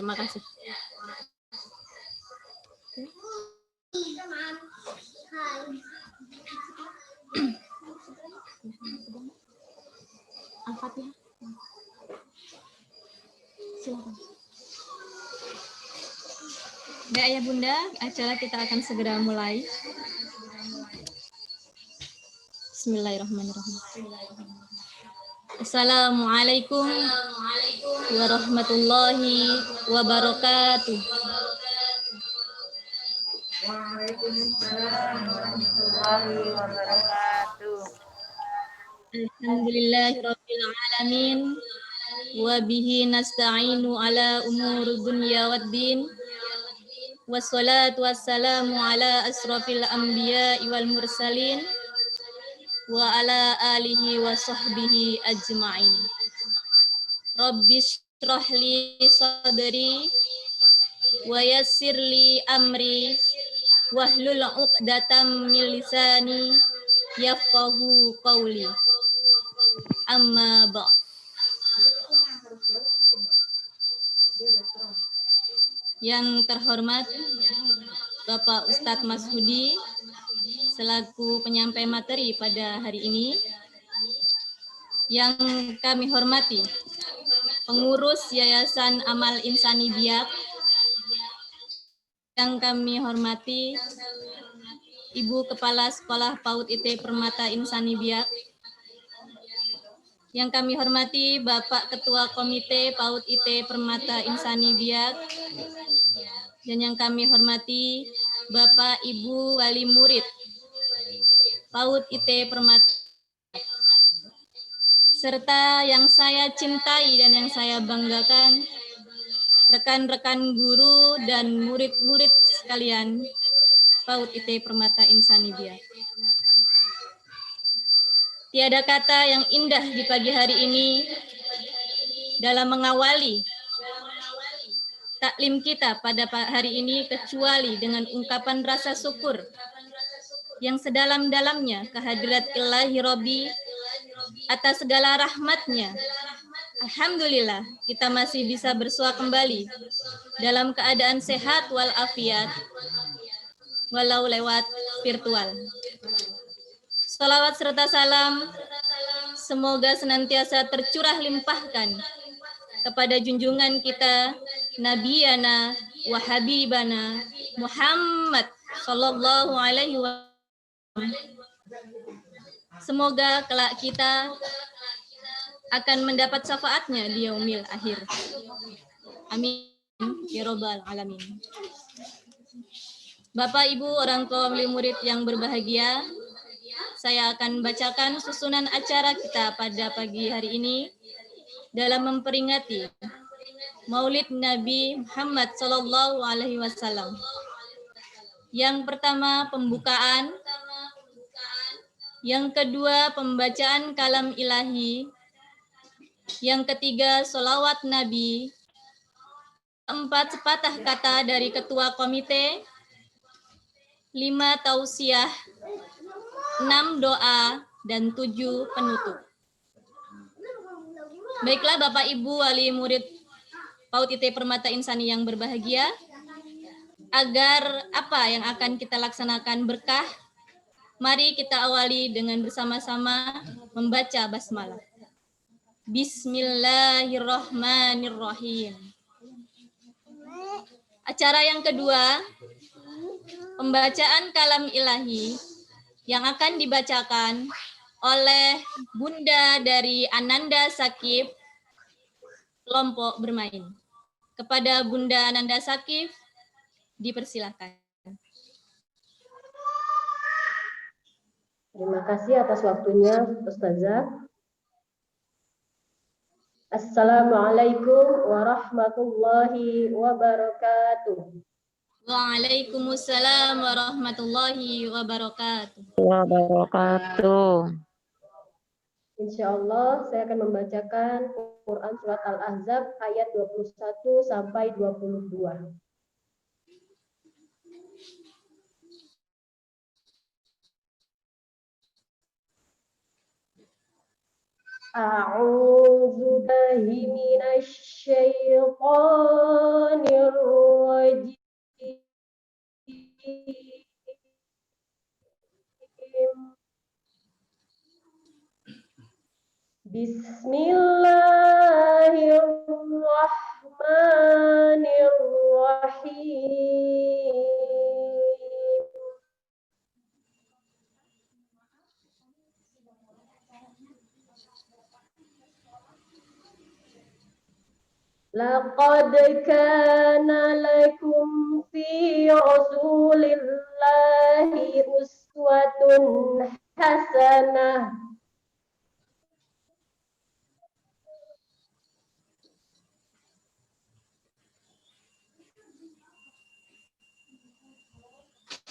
Terima kasih. Al-Fatihah. Silakan. Baik ayah bunda, acara kita akan segera mulai. Bismillahirrahmanirrahim. Assalamualaikum warahmatullahi wabarakatuh. Waalaikumsalam warahmatullahi wabarakatuh. Alhamdulillahirabbil alamin wa bihi nasta'inu ala umuri dunya waddin. Wassalatu wassalamu ala asrafil anbiya'i wal mursalin wa ala alihi wa sahbihi ajma'in. Rabbi shrah li sadri wa yassir li amri wahlul 'uqdatam min lisani yafqahu qawli. Amma ba'd. Yang terhormat Bapak Ustadz Mashudi selaku penyampai materi pada hari ini. Yang kami hormati pengurus Yayasan Amal Insani Biak. Yang kami hormati Ibu Kepala Sekolah PAUD IT Permata Insani Biak. Yang kami hormati Bapak Ketua Komite PAUD IT Permata Insani Biak. Dan yang kami hormati Bapak Ibu Wali Murid PAUD IT Permata. Serta yang saya cintai dan yang saya banggakan, rekan-rekan guru dan murid-murid sekalian PAUD IT Permata Insani Biak. Tiada kata yang indah di pagi hari ini dalam mengawali taklim kita pada hari ini kecuali dengan ungkapan rasa syukur yang sedalam-dalamnya kehadirat Ilahi Robbi atas segala rahmatnya. Alhamdulillah kita masih bisa bersua kembali dalam keadaan sehat walafiat walau lewat virtual. Salawat serta salam semoga senantiasa tercurah limpahkan kepada junjungan kita Nabiyana wa Habibana Muhammad sallallahu alaihi wasallam. Semoga kelak kita akan mendapat syafaatnya di yaumil akhir. Amin ya rabbal alamin. Bapak Ibu orang tua wali murid yang berbahagia, saya akan bacakan susunan acara kita pada pagi hari ini dalam memperingati Maulid Nabi Muhammad sallallahu alaihi wasallam. Yang pertama pembukaan, yang kedua pembacaan kalam ilahi, yang ketiga sholawat Nabi, keempat sepatah kata dari ketua komite, 5 tausiah, 6 doa, dan 7 penutup. Baiklah Bapak Ibu wali murid PAUD IT Permata Insani yang berbahagia, agar apa yang akan kita laksanakan berkah, mari kita awali dengan bersama-sama membaca basmalah. Bismillahirrahmanirrahim. Acara yang kedua, pembacaan kalam ilahi yang akan dibacakan oleh Bunda dari Ananda Sakif, kelompok bermain. Kepada Bunda Ananda Sakif, dipersilakan. Terima kasih atas waktunya, Ustazah. Assalamualaikum warahmatullahi wabarakatuh. Waalaikumsalam warahmatullahi wabarakatuh. Insya Allah saya akan membacakan Quran Surat Al-Ahzab ayat 21 sampai 22. A'udzu billahi minasy syaithanir rajim. Bismillahirrahmanirrahim. Laqad kana lakum fi Rasulillahi uswatun hasanah.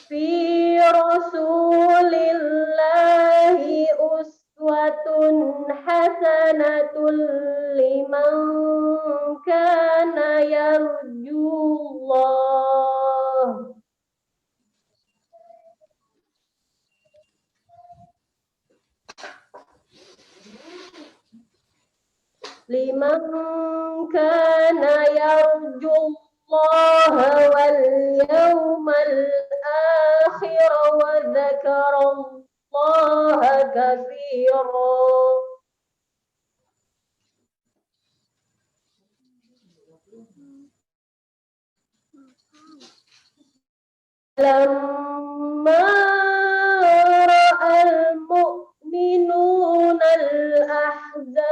Fi Rasulillahi uswatun hasanatul liman kana yarjullah. Liman kana yarjullaha wal yawmal akhir wa dzakarallaha katsira. Lamma ra'al mu'minuna al-ahzab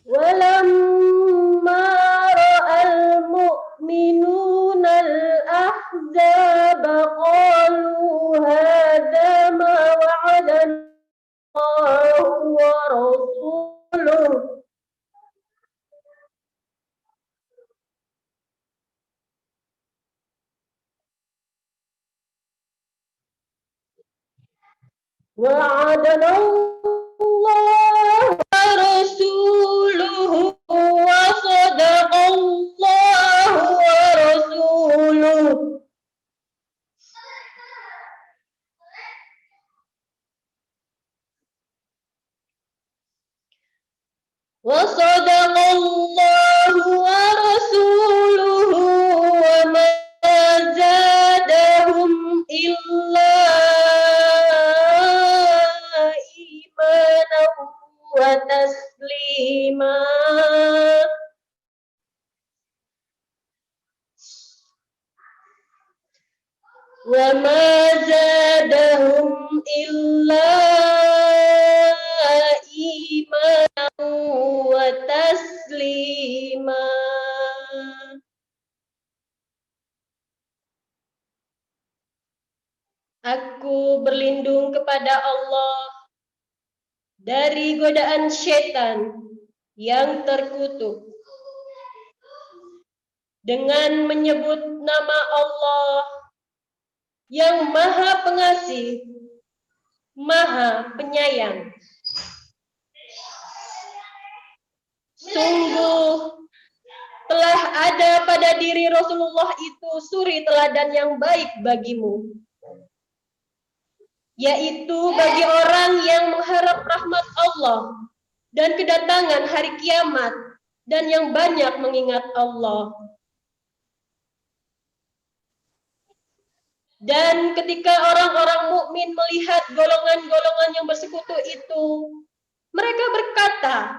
walamma ra'al mu'minuna al-ahzab qalu hadza ma wa'adana Allahu wa rasuluhu wa'adana Allah wa rasuluhu wa sadaqallahu wa rasuluhu. وصدق الله ورسوله وما زادهم إلا إيمانا وتسليما. وما زادهم إلا إيمانا وتسليما. Aku berlindung kepada Allah dari godaan syaitan yang terkutuk dengan menyebut nama Allah yang Maha Pengasih, Maha Penyayang. Sungguh telah ada pada diri Rasulullah itu suri teladan yang baik bagimu, yaitu bagi orang yang mengharap rahmat Allah dan kedatangan hari kiamat dan yang banyak mengingat Allah. Dan ketika orang-orang mukmin melihat golongan-golongan yang bersekutu itu, mereka berkata,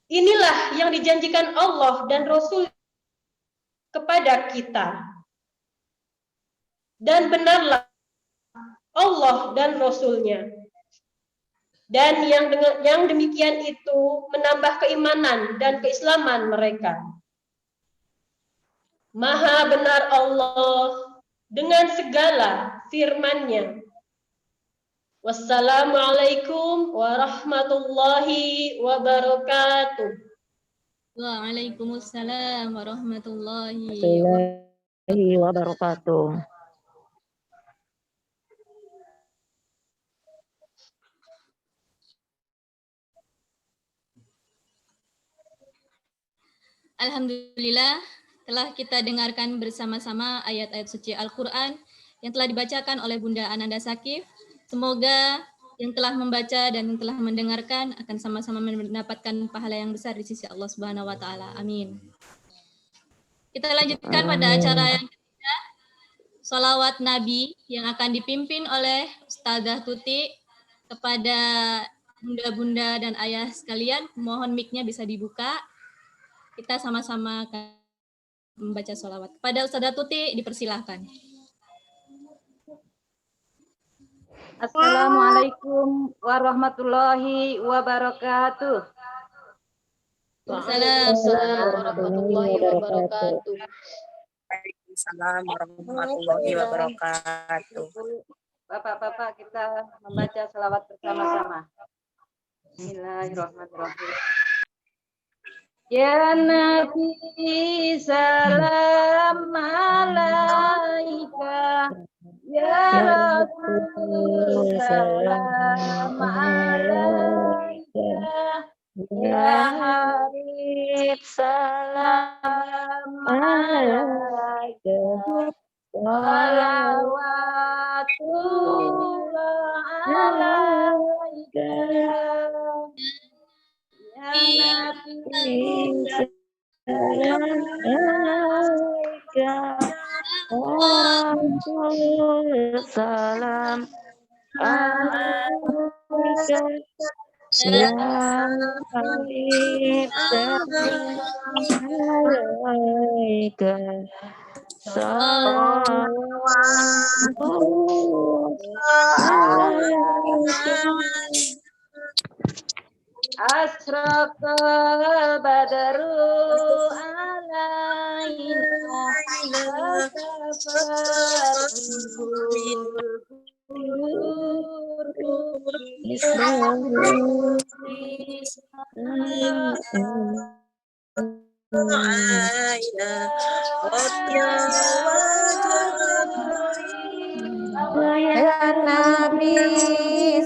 inilah yang dijanjikan Allah dan Rasul kepada kita. Dan benarlah Allah dan Rasul-Nya. Dan yang demikian itu menambah keimanan dan keislaman mereka. Maha benar Allah dengan segala firman-Nya. Wassalamualaikum warahmatullahi wabarakatuh. Waalaikumsalam warahmatullahi wabarakatuh. Alhamdulillah, Telah kita dengarkan bersama-sama ayat-ayat suci Al-Quran yang telah dibacakan oleh Bunda Ananda Sakif. Semoga yang telah membaca dan yang telah mendengarkan akan sama-sama mendapatkan pahala yang besar di sisi Allah Subhanahu wa taala. Amin. Kita lanjutkan pada acara yang ketiga, Sholawat Nabi yang akan dipimpin oleh Ustazah Tuti. Kepada bunda-bunda dan ayah sekalian, mohon mic-nya bisa dibuka. Kita sama-sama akan membaca sholawat. Kepada Ustazah Tuti dipersilahkan. Assalamualaikum warahmatullahi wabarakatuh. Waalaikumsalam warahmatullahi wabarakatuh. Waalaikumsalam warahmatullahi wabarakatuh. Bapak-bapak, kita membaca selawat bersama-sama. Bismillahirrahmanirrahim. Ya Nabi salam alaika, ya Rasul salam alaika, ya Habib salam alaika, salawatullah alaika, ya Nabi salam alaika, Rasul salam alaika, ya Habib salam alaika, Asraqal badru alaina ya Nabi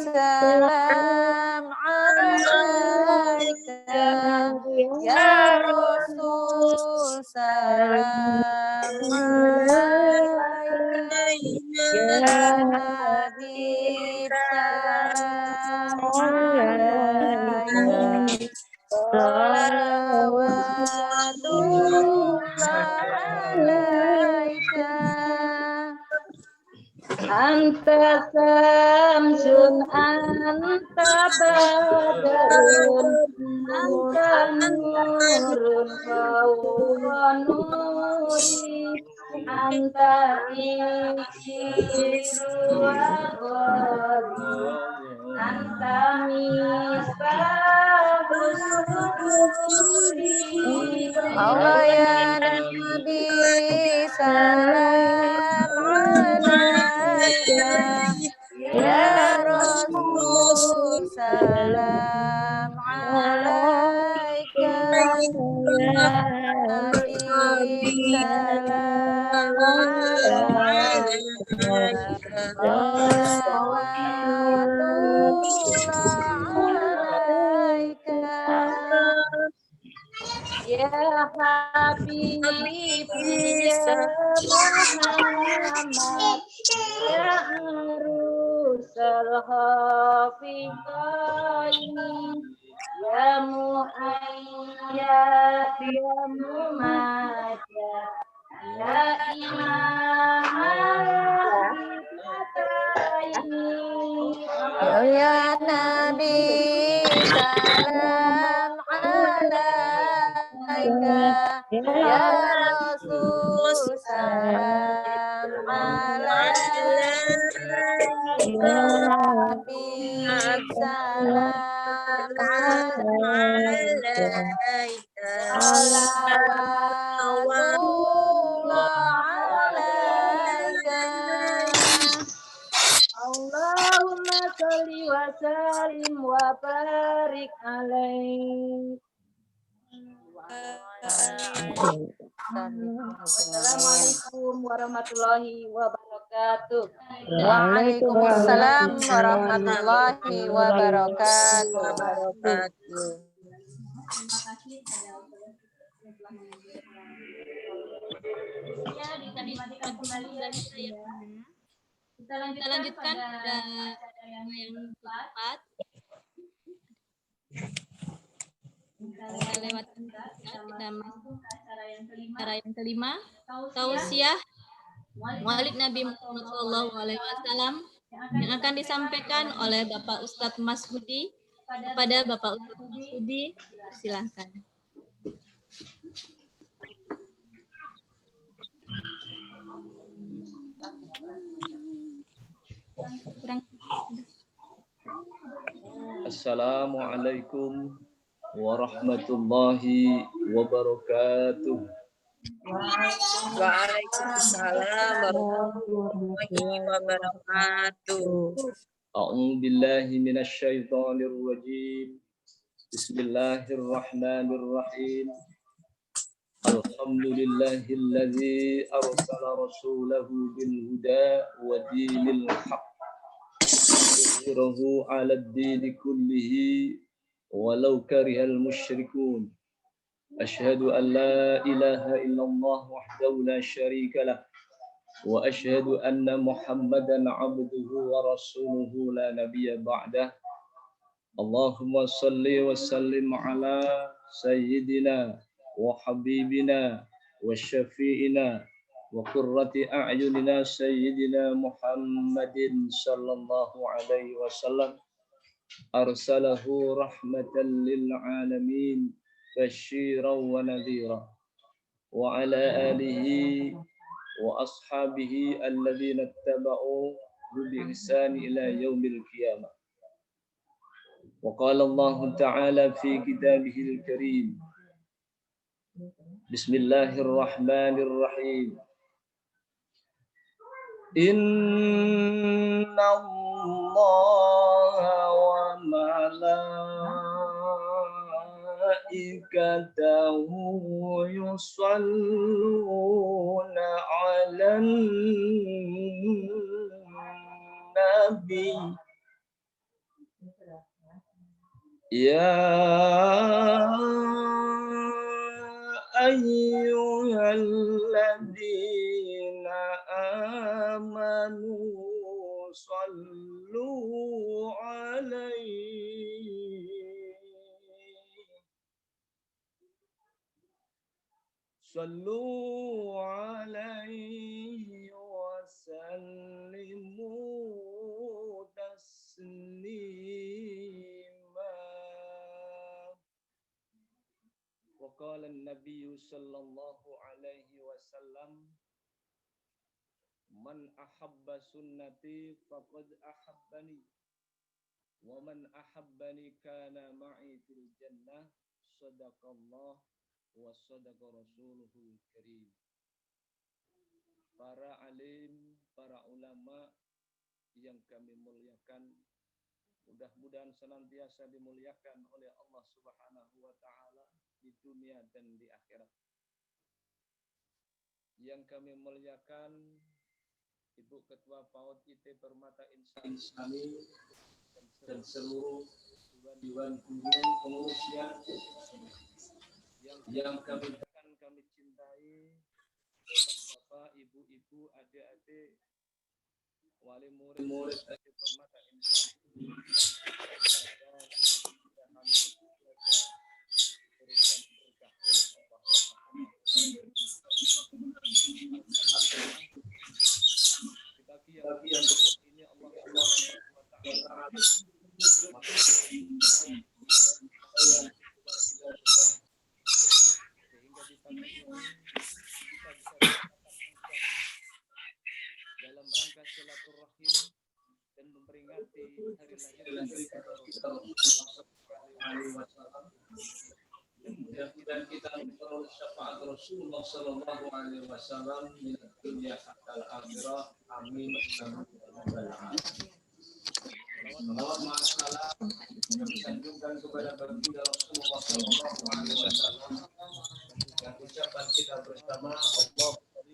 salam alaika, ya Rasul salam alaika, ya Habib salam alaika, salawatullah alaika. Anta samsun, anta badarun, anta nurun fawqa nuri, anta iksiru aghari, anta misbahus nuri. Allah ya Nabi salam alaika, ya Rasul salam alaika, ya Habib salam alaika, salawatullah alaika, ya Habib ya Muhammad, ya arusal hafiqaini, ya muayyad ya mumajjad, ya imam al-hifataini, ya Nabi salam alaika, ya Rasul salam alaika, ya Habib salam alaika, salawatullah alaika. Allahumma sholli wa sallim wa barik alaik. Assalamualaikum warahmatullahi wabarakatuh. Waalaikumsalam warahmatullahi wabarakatuh. Kita lanjutkan pada yang keempat. Kita lewatkan kita masuk ke acara yang kelima, tausiah Maulid Nabi Muhammad SAW yang akan disampaikan oleh Bapak Ustadz Masudi. Kepada Bapak Ustadz Masudi, silakan. Assalamualaikum warahmatullahi wabarakatuh. Waalaikumsalam warahmatullahi wabarakatuh. A'udzu billahi minasy syaithanir rajim. Bismillahirrahmanirrahim. Alhamdulillahilladzi arsala rasulahu bil huda wa dinil haqq yuzhirahu 'alad dini kullihi walau karihal musyrikun. Asyhadu an la ilaha illallah wahdahu la syarika lah wa asyhadu anna Muhammadan 'abduhu wa rasuluhu la nabiyya ba'dah. Allahumma shalli wa sallim ala sayyidina wa habibina wa syafi'ina wa qurrati a'yunina sayyidina Muhammadin sallallahu alaihi wasallam arsalahu rahmatan lil alamin basyiran wa nadhira wa ala alihi wa ashabihi alladhina ittaba'u bi ihsani ila yaumil qiyamah. Wa qala Allah ta'ala fi kitabihil karim. Bismillahirrahmanirrahim. Inna Allah wa malaikatahu yusalluna 'alan nabi. Ya ayyuhalladzina amanu sallu 'alaihi wa sallimu taslima. Wa qala an-nabiy sallallahu alaihi wasallam, man ahabba sunnati faqad ahabbani wa man ahabbani kana ma'i fil jannah. Sadaqallah wa sadaqa rasuluhul karim. Para alim, para ulama yang kami muliakan, mudah-mudahan senantiasa dimuliakan oleh Allah Subhanahu wa taala di dunia dan di akhirat. Yang kami muliakan Ibu Ketua PAUD IT Permata Insani dan seluruh dewan guru pengurusnya yang kami cintai, Bapak, Ibu, adik-adik, wali murid IT Permata Insani. Bagi yang ini Allah Subhanahu wa taala sehingga di pagi ini kita bisa dalam rangka silaturahim dan memperingati hari lahir dan kita memperoleh syafaat Rasulullah sallallahu alaihi wasallam min dunya hatta al-akhirah. Amin. Salawat ma'asalam kami sanjungkan kepada baginda Rasulullah sallallahu alaihi wasallam. Dan ucapan kita bersama,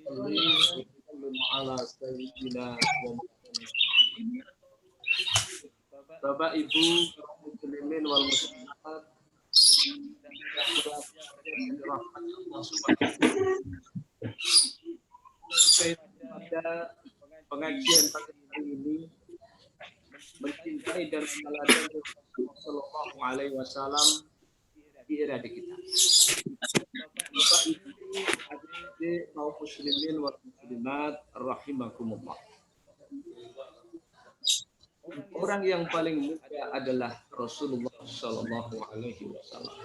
Allahumma ala sayyidina wa Bapak Ibu muslimin wal muslimat, pada pengajian pagi ini mencintai dan meneladani Rasulullah Shallallahu Alaihi Wasallam di era kita. Bapak Ibu, adik-adik kaum muslimin wal muslimat rahimakumullah. Orang yang paling mulia adalah Rasulullah Shallallahu Alaihi Wasallam.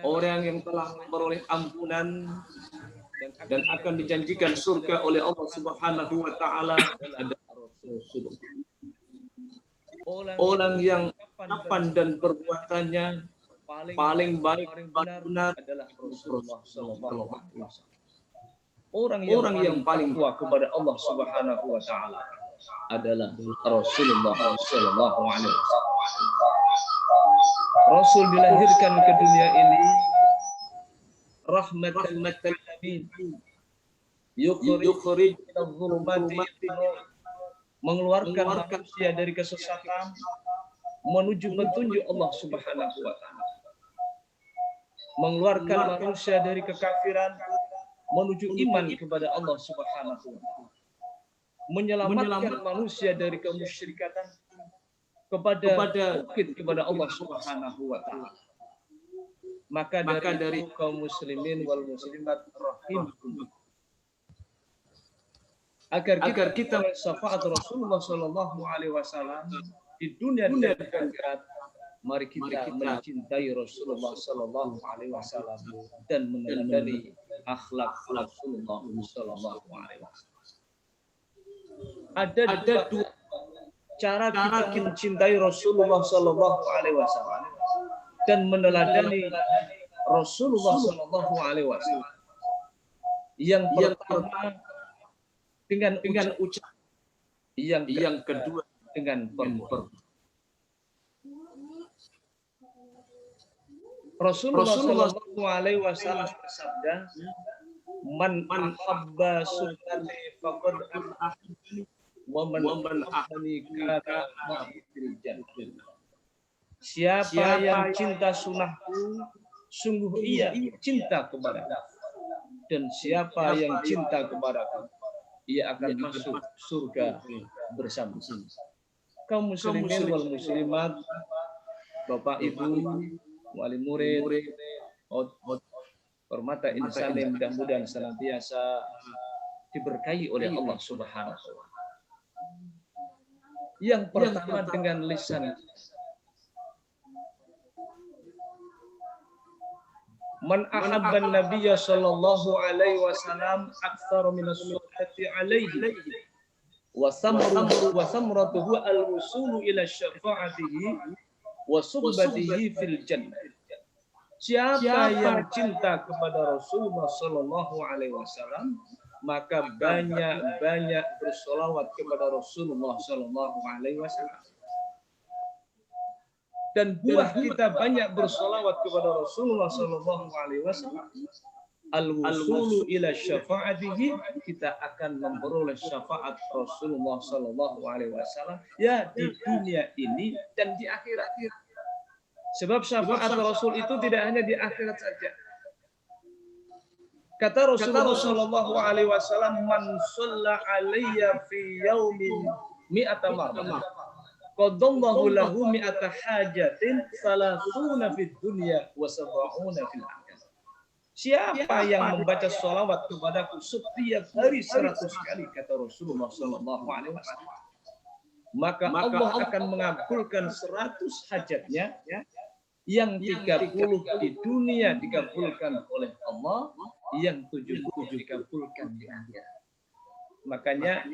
Orang yang telah memperoleh ampunan dan akan dijanjikan surga oleh Allah Subhanahu Wa Taala adalah Rasulullah. Orang yang ucapan dan perbuatannya paling baik, paling benar adalah Rasulullah Shallallahu Alaihi Wasallam. Orang yang paling takwa kepada Allah Subhanahu Wa Taala adalah Rasulullah Shallallahu Alaihi Wasallam. Rasul dilahirkan ke dunia ini rahmatan lil alamin, yukhrij adh-dhulumati mengeluarkan manusia dari kesesatan menuju petunjuk Allah Subhanahu wa taala. Mengeluarkan manusia dari kekafiran menuju iman kepada Allah Subhanahu wa taala. Menyelamatkan manusia dari kemusyrikatan kepada tauhid kepada Allah Subhanahu wa taala. Maka dari kaum muslimin wal muslimat rahimakumullah, agar kita syafaat Rasulullah Shallallahu Alaihi Wasallam di dunia dan di akhirat, mari kita mencintai Rasulullah Shallallahu Alaihi Wasallam dan meneladani akhlak Rasulullah Shallallahu Alaihi Wasallam. Ada dua cara kita mencintai Rasulullah Shallallahu Alaihi Wasallam dan meneladani Rasulullah Shallallahu Alaihi Wasallam. Yang pertama dengan ucapan, yang kedua dengan perbuatan. Rasulullah Shallallahu Alaihi Wasallam bersabda, "Man ahabba sunnati faqad ahabbani, wa man ahabbani kana ma'i fil jannah." Siapa yang cinta sunnahku, sungguh ia cinta kepadaku. Dan siapa yang cinta kepadaku, ia akan masuk surga bersama-sama. Kaum muslimin wal muslimat, Bapak Ibu, wali murid, permata insan yang mudah-mudahan senantiasa diberkahi oleh Allah Subhanahu wa taala. Yang pertama dengan lisan. Man ahabban nabiyya sallallahu alaihi wasallam aktsara min as-sunnati alaihi wa samratuhu al-wusulu ila syafa'atihi wa suhbatihi fil jannah. Siapa yang cinta kepada Rasulullah sallallahu alaihi wasallam, maka banyak bersolawat kepada Rasulullah sallallahu alaihi wasallam. Dan buah kita banyak bersolawat kepada Rasulullah Sallallahu Alaihi Wasallam. Al-wusulu ila syafa'atihi, kita akan memperoleh syafaat Rasulullah Sallallahu Alaihi Wasallam ya di dunia ini dan di akhirat. Sebab syafaat Rasul itu tidak hanya di akhirat saja. Kata Rasulullah Sallallahu Alaihi Wasallam, "Man shalla alayya fi yaumin mi'ata marrah, qadallahu lahu mi'ata hajatin salasuna fid dunya wa sab'una fil akhirah." Siapa yang membaca sholawat kepadaku setiap hari 100 kali, kata Rasulullah sallallahu alaihi wasallam, maka Allah akan mengabulkan 100 hajatnya, yang 30 di dunia dikabulkan oleh Allah, yang 70 dikabulkan di akhirat. Makanya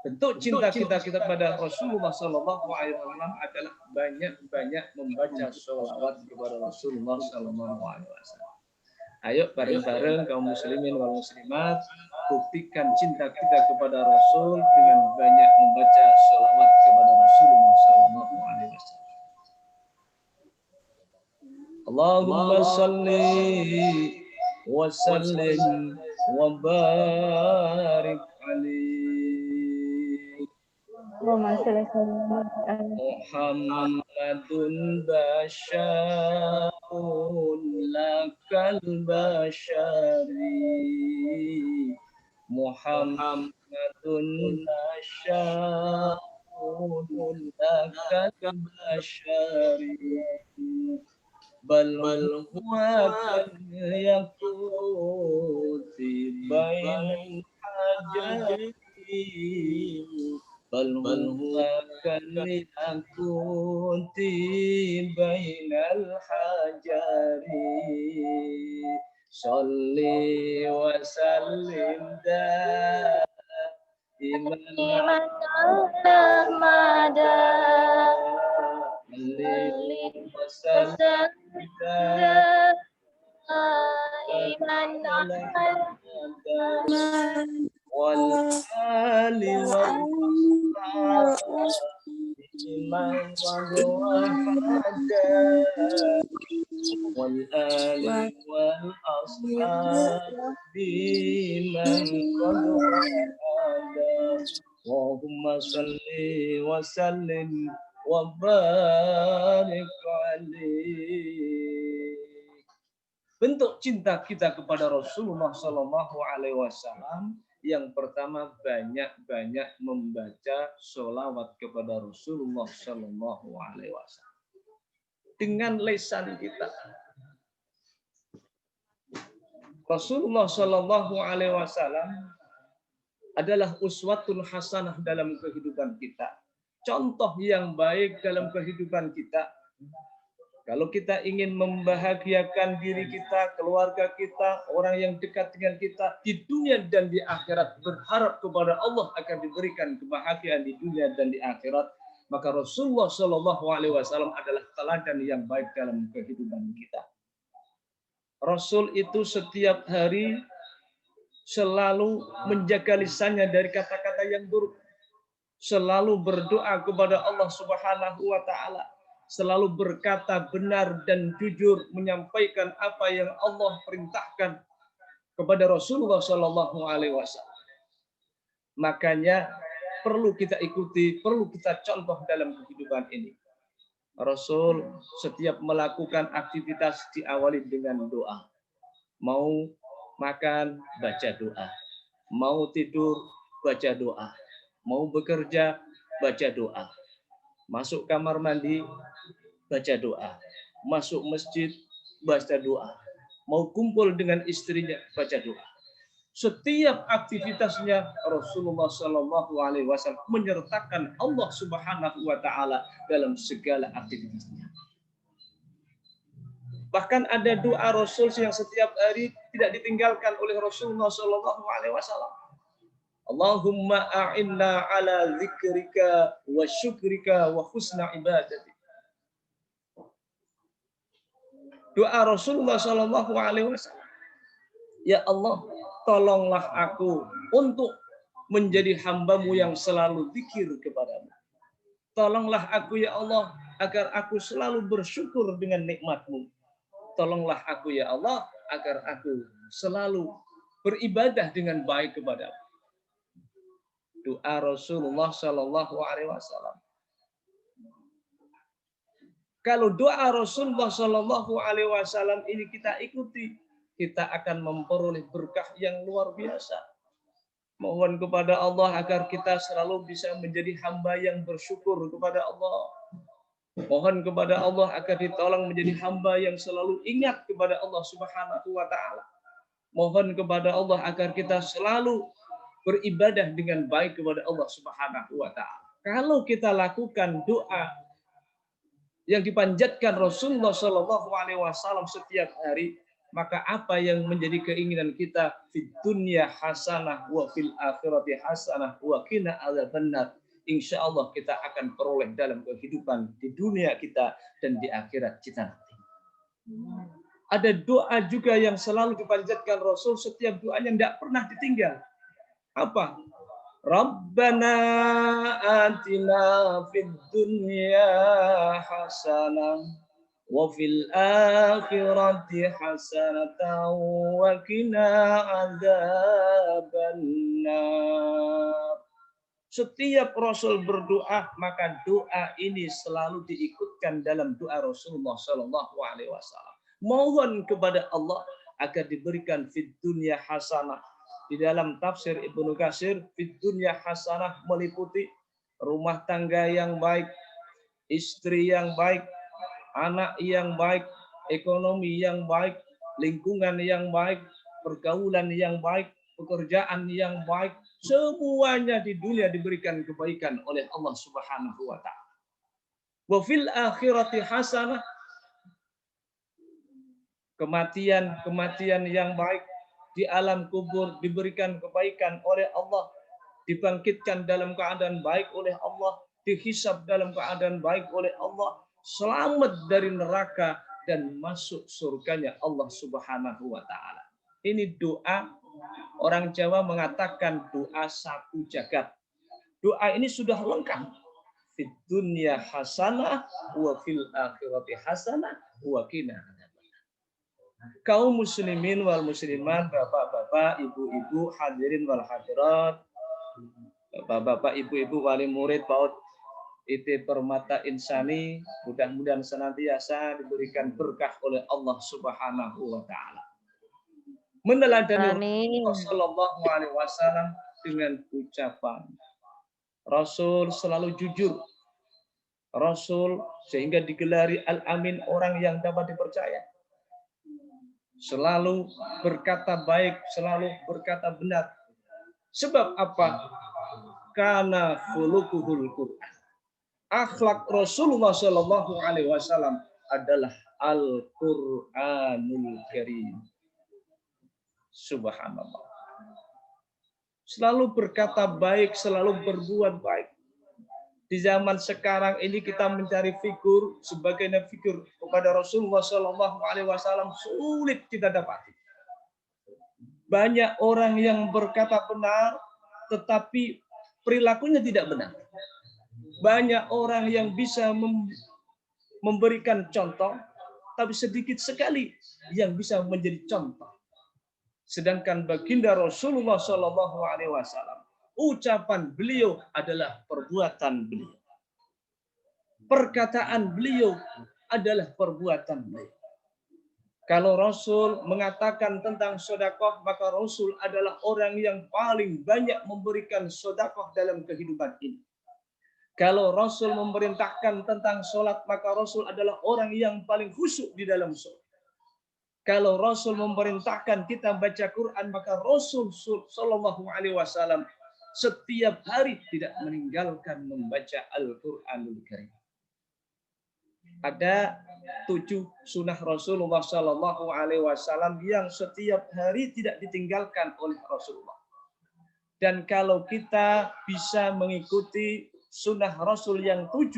bentuk cinta kita kepada Rasulullah Sallallahu Alaihi Wasallam adalah banyak membaca sholawat kepada Rasulullah Sallallahu Alaihi Wasallam. Ayo bareng-bareng kaum muslimin wal muslimat, buktikan cinta kita kepada Rasul dengan banyak membaca sholawat kepada Rasulullah Sallallahu Alaihi Wasallam. Allahumma salli wa sallim wa barik alaihi Muhammadun basyarun lakal basyari Muhammadun asya'un lakal basyari bal huwa kan yakuti bainal hajati bal huwa kan yakuti bainal hajari Sholli wa sallim daiman Ahmada wa sallim Iman wal ali wal iman wal ali wal ashabi man qad wa'ada Allahumma salli wa sallim wa barik alaihi. Bentuk cinta kita kepada Rasulullah Shallallahu Alaihi Wasallam yang pertama banyak-banyak membaca sholawat kepada Rasulullah Shallallahu Alaihi Wasallam dengan lisan kita. Rasulullah Shallallahu Alaihi Wasallam adalah uswatun hasanah dalam kehidupan kita, contoh yang baik dalam kehidupan kita. Kalau kita ingin membahagiakan diri kita, keluarga kita, orang yang dekat dengan kita di dunia dan di akhirat, berharap kepada Allah akan diberikan kebahagiaan di dunia dan di akhirat, maka Rasulullah Shallallahu Alaihi Wasallam adalah teladan yang baik dalam kehidupan kita. Rasul itu setiap hari selalu menjaga lisannya dari kata-kata yang buruk, selalu berdoa kepada Allah Subhanahu wa taala, selalu berkata benar dan jujur, menyampaikan apa yang Allah perintahkan kepada Rasulullah Shallallahu Alaihi Wasallam. Makanya perlu kita ikuti, perlu kita contoh dalam kehidupan ini. Rasul setiap melakukan aktivitas diawali dengan doa. Mau makan, baca doa. Mau tidur, baca doa. Mau bekerja, baca doa. Masuk kamar mandi, baca doa. Masuk masjid, baca doa. Mau kumpul dengan istrinya, baca doa. Setiap aktivitasnya Rasulullah Shallallahu Alaihi Wasallam menyertakan Allah Subhanahu Wa Taala dalam segala aktivitasnya. Bahkan ada doa Rasul yang setiap hari tidak ditinggalkan oleh Rasulullah Shallallahu Alaihi Wasallam. Allahumma a'inna ala zikrika wa syukrika wa husna ibadati. Doa Rasulullah Shallallahu Alaihi Wasallam. Ya Allah, tolonglah aku untuk menjadi hamba-Mu yang selalu zikir kepadamu. Tolonglah aku ya Allah agar aku selalu bersyukur dengan nikmat-Mu. Tolonglah aku ya Allah agar aku selalu beribadah dengan baik kepadamu. Doa Rasulullah Shallallahu Alaihi Wasallam. Kalau doa Rasulullah Shallallahu Alaihi Wasallam ini kita ikuti, kita akan memperoleh berkah yang luar biasa. Mohon kepada Allah agar kita selalu bisa menjadi hamba yang bersyukur kepada Allah. Mohon kepada Allah agar ditolong menjadi hamba yang selalu ingat kepada Allah Subhanahu wa taala. Mohon kepada Allah agar kita selalu beribadah dengan baik kepada Allah Subhanahu wa taala. Kalau kita lakukan doa yang dipanjatkan Rasulullah Shallallahu Alaihi Wasallam setiap hari, maka apa yang menjadi keinginan kita fid dunya hasanah wa fil akhirati hasanah wa qina adzabannar. Insya Allah kita akan peroleh dalam kehidupan di dunia kita dan di akhirat kita nanti. Ada doa juga yang selalu dipanjatkan Rasul, setiap doanya tidak pernah ditinggal. Apa? Rabbana atina fid dunya hasanah wa fil akhirati hasanatan wa qina adzabannar. Setiap Rasul berdoa, maka doa ini selalu diikutkan dalam doa Rasulullah Shallallahu Alaihi Wasallam. Mohon kepada Allah agar diberikan fid dunya hasanah, di dalam tafsir Ibnu Katsir, fid dunya hasanah meliputi rumah tangga yang baik, istri yang baik, anak yang baik, ekonomi yang baik, lingkungan yang baik, pergaulan yang baik, pekerjaan yang baik, semuanya di dunia diberikan kebaikan oleh Allah Subhanahu wa taala. Wa fil akhirati hasanah, kematian yang baik, di alam kubur diberikan kebaikan oleh Allah, dibangkitkan dalam keadaan baik oleh Allah, dihisab dalam keadaan baik oleh Allah, selamat dari neraka dan masuk surganya Allah Subhanahu wa taala. Ini doa, orang Jawa mengatakan doa sapu jagat. Doa ini sudah lengkap. Fid dunya hasanah wa fil akhirati hasanah wa qina adzabannar. Kaum muslimin wal muslimat, bapak-bapak, ibu-ibu, hadirin wal hadirat, bapak-bapak, ibu-ibu, wali murid PAUD IT Permata Insani, mudah-mudahan senantiasa diberikan berkah oleh Allah Subhanahu wa taala. Meneladani Rasulullah SAW dengan ucapan. Rasul selalu jujur. Rasul sehingga digelari Al-Amin, orang yang dapat dipercaya. Selalu berkata baik, selalu berkata benar. Sebab apa? Karena khuluquhul Quran. Akhlak Rasulullah SAW adalah Al-Quranul Karim. Subhanallah. Selalu berkata baik, selalu berbuat baik. Di zaman sekarang ini kita mencari figur, sebagai figur kepada Rasulullah SAW sulit kita dapati. Banyak orang yang berkata benar, tetapi perilakunya tidak benar. Banyak orang yang bisa memberikan contoh, tapi sedikit sekali yang bisa menjadi contoh. Sedangkan baginda Rasulullah SAW, ucapan beliau adalah perbuatan beliau. Perkataan beliau adalah perbuatan beliau. Kalau Rasul mengatakan tentang sedekah, maka Rasul adalah orang yang paling banyak memberikan sedekah dalam kehidupan ini. Kalau Rasul memerintahkan tentang sholat, maka Rasul adalah orang yang paling khusyuk di dalam sholat. Kalau Rasul memerintahkan kita baca Quran, maka Rasul Shallallahu Alaihi Wasallam setiap hari tidak meninggalkan membaca Al-Quranul Karim. Ada 7 sunnah Rasulullah Shallallahu Alaihi Wasallam yang setiap hari tidak ditinggalkan oleh Rasulullah. Dan kalau kita bisa mengikuti sunnah Rasul yang 7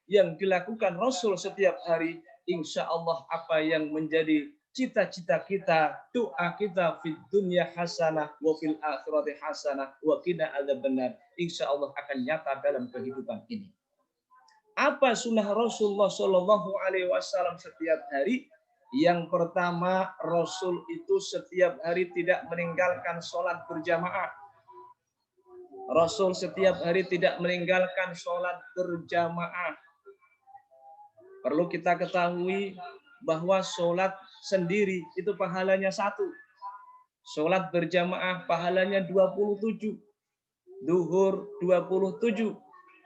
yang dilakukan Rasul setiap hari, insya Allah apa yang menjadi cita-cita kita, doa kita, fid dunya hasanah wa fil akhirati hasanah wa qina adzabannar, insya Allah akan nyata dalam kehidupan ini. Apa sunnah Rasulullah Shallallahu Alaihi Wasallam setiap hari? Yang pertama, Rasul itu setiap hari tidak meninggalkan sholat berjamaah. Rasul setiap hari tidak meninggalkan sholat berjamaah. Perlu kita ketahui bahwa sholat sendiri itu pahalanya 1. Sholat berjamaah pahalanya 27. Duhur 27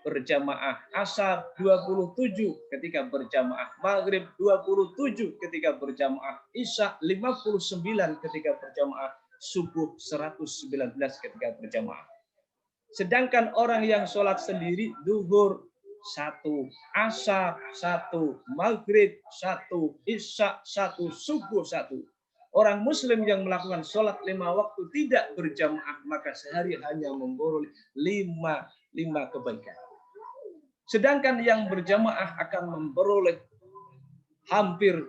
berjamaah, asar 27 ketika berjamaah, maghrib 27 ketika berjamaah, isya 59 ketika berjamaah, subuh 119 ketika berjamaah. Sedangkan orang yang sholat sendiri, duhur 1, asar 1, maghrib 1, isya 1, subuh 1. Orang muslim yang melakukan sholat 5 waktu tidak berjamaah, maka sehari hanya memperoleh 5 kebaikan. Sedangkan yang berjamaah akan memperoleh hampir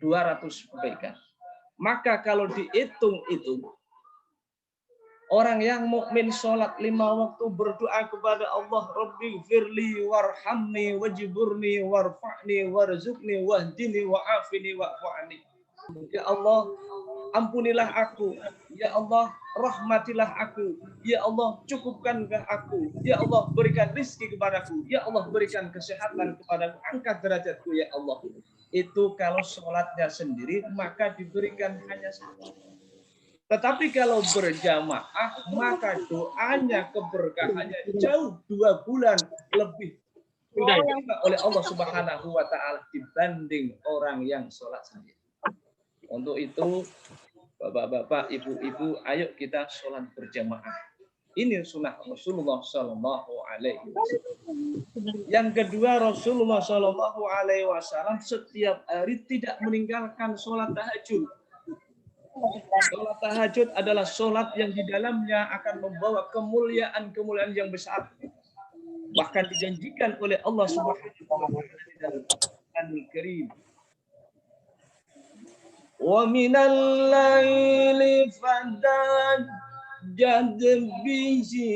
200 kebaikan. Maka kalau dihitung itu, orang yang mukmin sholat 5 waktu berdoa kepada Allah, Rabbi firli warhamni wajiburni warfa'ni warzuqni wahdini wa'afini wa'fu'ani. Ya Allah, ampunilah aku. Ya Allah, rahmatilah aku. Ya Allah, cukupkankah aku. Ya Allah, berikan rizki kepadaku. Ya Allah, berikan kesehatan kepadaku. Angkat derajatku, ya Allah. Itu kalau sholatnya sendiri, maka diberikan hanya 1. Tetapi kalau berjamaah, maka doanya, keberkahannya jauh 2 bulan lebih diterima oleh Allah Subhanahu wa Ta'ala dibanding orang yang sholat sendiri. Untuk itu, Bapak-bapak, ibu-ibu, ayo kita sholat berjamaah. Ini sunnah Rasulullah Sallallahu Alaihi Wasallam. Yang kedua, Rasulullah Sallallahu Alaihi Wasallam setiap hari tidak meninggalkan sholat tahajud. Sholat tahajud adalah sholat yang di dalamnya akan membawa kemuliaan-kemuliaan yang besar. Bahkan dijanjikan oleh Allah Subhanahu wa Ta'ala di dalam Al-Qur'anul Karim. Wa minal laili fadajjad bihi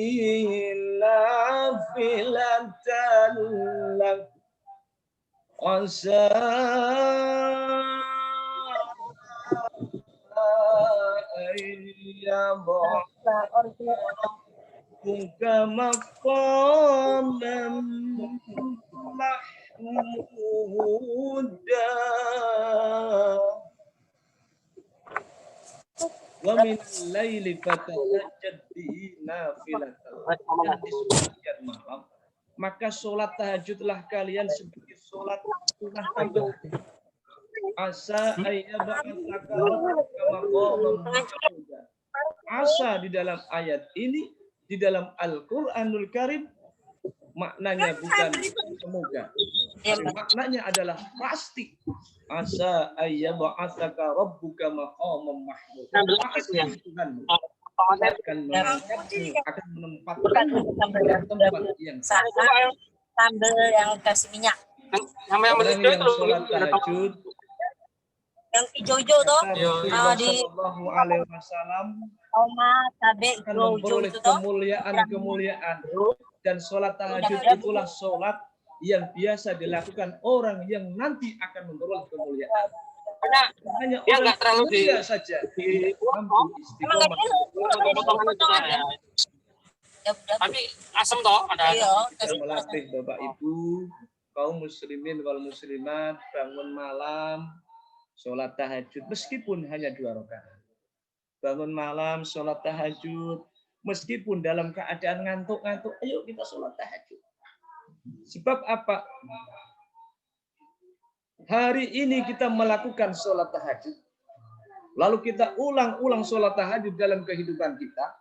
nafilatan lak asa buka maqaman mahmuda wa min laili fatahajjad bihi nafilatan. Dan di sebagian malam maka sholat tahajudlah kalian sebagai sholat sunnah tambahan. Asa ayyab'atsaka maqaman mahmuda. Asa di dalam ayat ini, di dalam Al-Qur'anul Karim, maknanya bukan semoga. Maknanya adalah pasti. Asa ayyab'atsaka rabbuka maqaman mahmuda. Pasti Tuhan akan mengangkatmu, akan menempatkan tempat yang sambal yang kasih minyak. orang yang sholat tahajud, Yang hijau-hijau tuh. Sallallahu Alaihi Wasallam Tomat, cabai, akan hijau memperoleh itu tuh. kemuliaan. Dan sholat tahajud itulah sholat yang biasa dilakukan orang yang nanti akan memperoleh kemuliaan. Hanya orang mulia saja mampu istiqomah. Tapi asam toh ada. Kita melatih Bapak Ibu, kaum muslimin wal muslimat, bangun malam, sholat tahajud meskipun hanya 2 rakaat. Bangun malam, sholat tahajud meskipun dalam keadaan ngantuk-ngantuk, ayo kita sholat tahajud. Sebab apa? Hari ini kita melakukan sholat tahajud, lalu kita ulang-ulang sholat tahajud dalam kehidupan kita,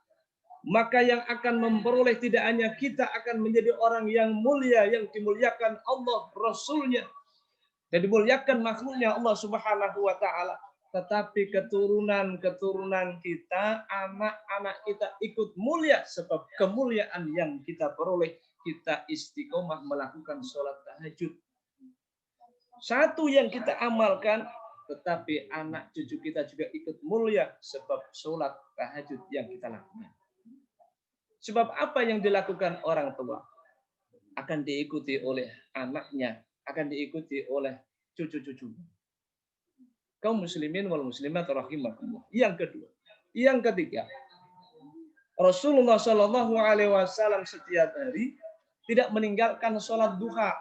maka yang akan memperoleh tidak hanya kita akan menjadi orang yang mulia, yang dimuliakan Allah, Rasulnya, dan dimuliakan makhluknya Allah Subhanahu wa Ta'ala, tetapi keturunan-keturunan kita, anak-anak kita ikut mulia sebab kemuliaan yang kita peroleh, kita istiqomah melakukan sholat tahajud. Satu yang kita amalkan, tetapi anak cucu kita juga ikut mulia sebab sholat tahajud yang kita lakukan. Sebab apa yang dilakukan orang tua akan diikuti oleh anaknya, akan diikuti oleh cucu-cucunya. Kaum muslimin wal muslimat rahimakumullah. Yang ketiga, Rasulullah Shallallahu Alaihi Wasallam setiap hari tidak meninggalkan sholat duha.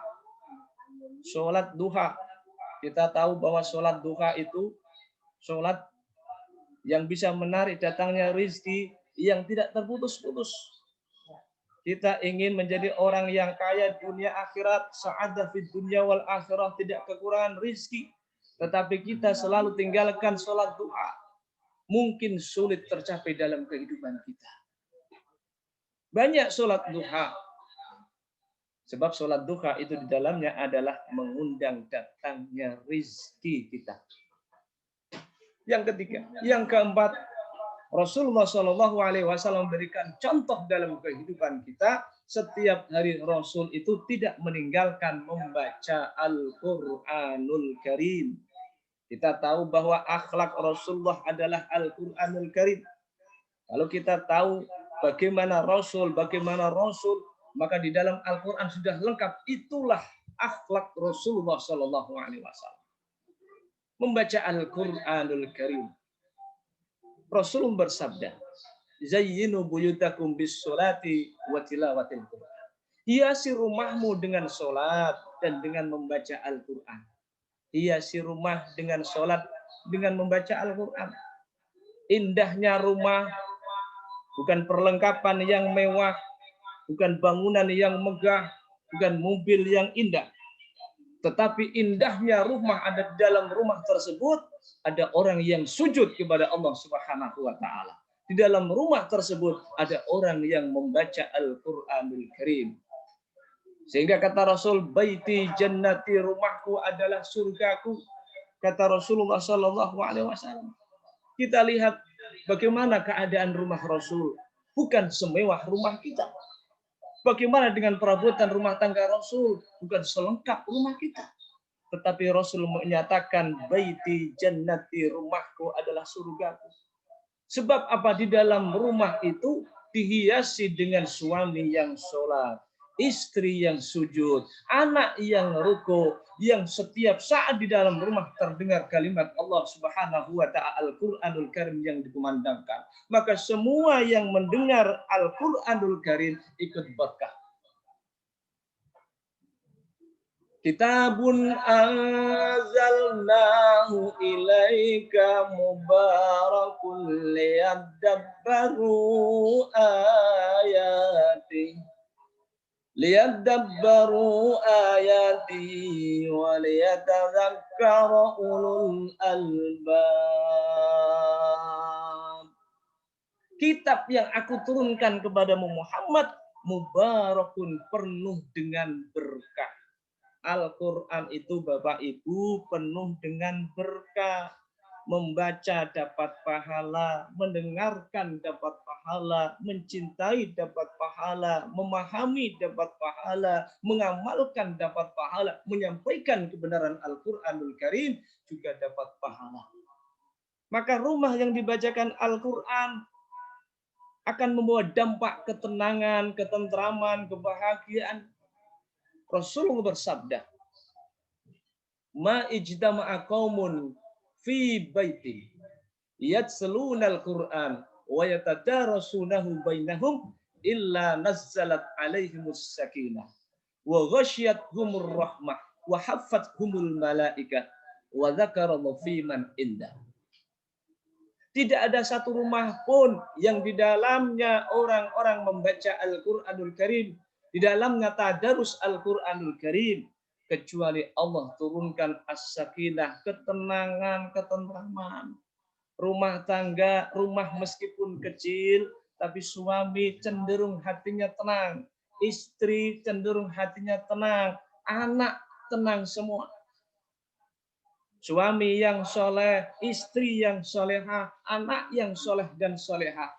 Sholat duha, kita tahu bahwa sholat duha itu sholat yang bisa menarik datangnya rezeki yang tidak terputus-putus. Kita ingin menjadi orang yang kaya dunia akhirat, sa'adah fid dunya wal akhirah, tidak kekurangan rezeki. Tetapi kita selalu tinggalkan sholat duha. Mungkin sulit tercapai dalam kehidupan kita. Banyak sholat duha. Sebab sholat duha itu di dalamnya adalah mengundang datangnya rezeki kita. Yang ketiga, yang keempat, Rasulullah Shallallahu Alaihi Wasallam memberikan contoh dalam kehidupan kita. Setiap hari Rasul itu tidak meninggalkan membaca Al-Quranul Karim. Kita tahu bahwa akhlak Rasulullah adalah Al-Quranul Karim. Kalau kita tahu bagaimana Rasul, maka di dalam Al-Quran sudah lengkap. Itulah akhlak Rasulullah Shallallahu Alaihi Wasallam. Membaca Al-Quranul Karim. Rasul bersabda, Zayyinu buyutakum bis sholati wa tilawatil Quran. Hiasi rumahmu dengan sholat dan dengan membaca Al-Quran. Hiasi rumah dengan sholat dengan membaca Al-Quran. Indahnya rumah bukan perlengkapan yang mewah, bukan bangunan yang megah, bukan mobil yang indah. Tetapi indahnya rumah ada di dalam rumah tersebut, ada orang yang sujud kepada Allah Subhanahu wa taala. Di dalam rumah tersebut ada orang yang membaca Al-Qur'anul Karim. Sehingga kata Rasul, baiti jannati, rumahku adalah surgaku. Kata Rasulullah sallallahu alaihi wasallam. Kita lihat bagaimana keadaan rumah Rasul, bukan semewah rumah kita. Bagaimana dengan perabotan rumah tangga Rasul, bukan selengkap rumah kita. Tetapi Rasul menyatakan baiti jannati, rumahku adalah surgaku. Sebab apa? Di dalam rumah itu dihiasi dengan suami yang sholat, istri yang sujud, anak yang ruku, yang setiap saat di dalam rumah terdengar kalimat Allah Subhanahu wa taala, Al-Qur'anul Karim yang dikumandangkan. Maka semua yang mendengar Al-Qur'anul Karim ikut berkah. Kitabun anzalnahu ilaika mubarakun liyadabbaru ayati liyadabbaru ayati wa liyatadzakkara ulul albab. Kitab yang aku turunkan kepadamu Muhammad mubarakun, penuh dengan berkah. Al-Quran itu Bapak Ibu penuh dengan berkah. Membaca dapat pahala, mendengarkan dapat pahala, mencintai dapat pahala, memahami dapat pahala, mengamalkan dapat pahala, menyampaikan kebenaran Al-Qur'anul Karim juga dapat pahala. Maka rumah yang dibacakan Al-Qur'an akan membawa dampak ketenangan, ketentraman, kebahagiaan. Rasulullah bersabda, "Ma ijtama'a qaumun fi baiti yatslunal Qur'an wa yatadarasunahu bainahum illa nazzalat alaihimus sakinah wa ghasyiyatuhumur rahmah wa haffathumul malaikah wa dzakarallahu fiman indah." Tidak ada satu rumah pun yang di dalamnya orang-orang membaca Al-Qur'anul Karim, di dalamnya tadarus Al-Qur'anul Karim, kecuali Allah turunkan as-sakinah, ketenangan, ketentraman. Rumah tangga, rumah meskipun kecil, tapi suami cenderung hatinya tenang, istri cenderung hatinya tenang, anak tenang semua. Suami yang soleh, istri yang solehah, anak yang soleh dan solehah.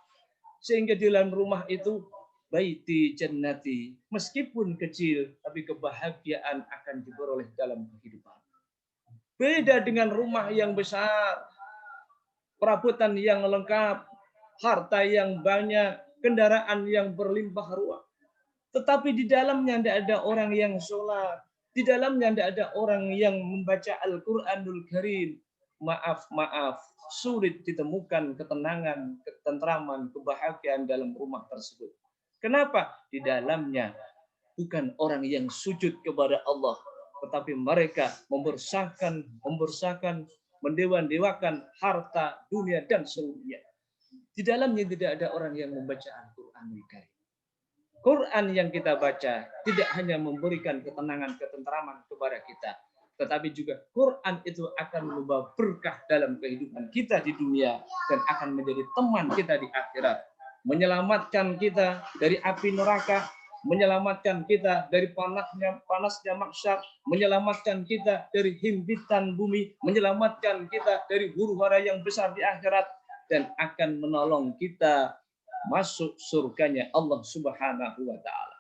Sehingga di dalam rumah itu baiti jannati, meskipun kecil, tapi kebahagiaan akan diperoleh dalam kehidupan. Beda dengan rumah yang besar, perabotan yang lengkap, harta yang banyak, kendaraan yang berlimpah ruah. Tetapi di dalamnya tidak ada orang yang sholat, di dalamnya tidak ada orang yang membaca Al-Qur'anul Karim. Maaf, sulit ditemukan ketenangan, ketentraman, kebahagiaan dalam rumah tersebut. Kenapa? Di dalamnya bukan orang yang sujud kepada Allah, tetapi mereka membersahkan, mendewa-dewakan harta, dunia, dan seluruhnya. Di dalamnya tidak ada orang yang membaca Al-Qur'anul Karim. Quran yang kita baca tidak hanya memberikan ketenangan, ketentraman kepada kita, tetapi juga Quran itu akan membawa berkah dalam kehidupan kita di dunia dan akan menjadi teman kita di akhirat. Menyelamatkan kita dari api neraka, menyelamatkan kita dari panasnya mahsyar, menyelamatkan kita dari himpitan bumi, menyelamatkan kita dari huru-hara yang besar di akhirat, dan akan menolong kita masuk surganya Allah Subhanahu wa taala.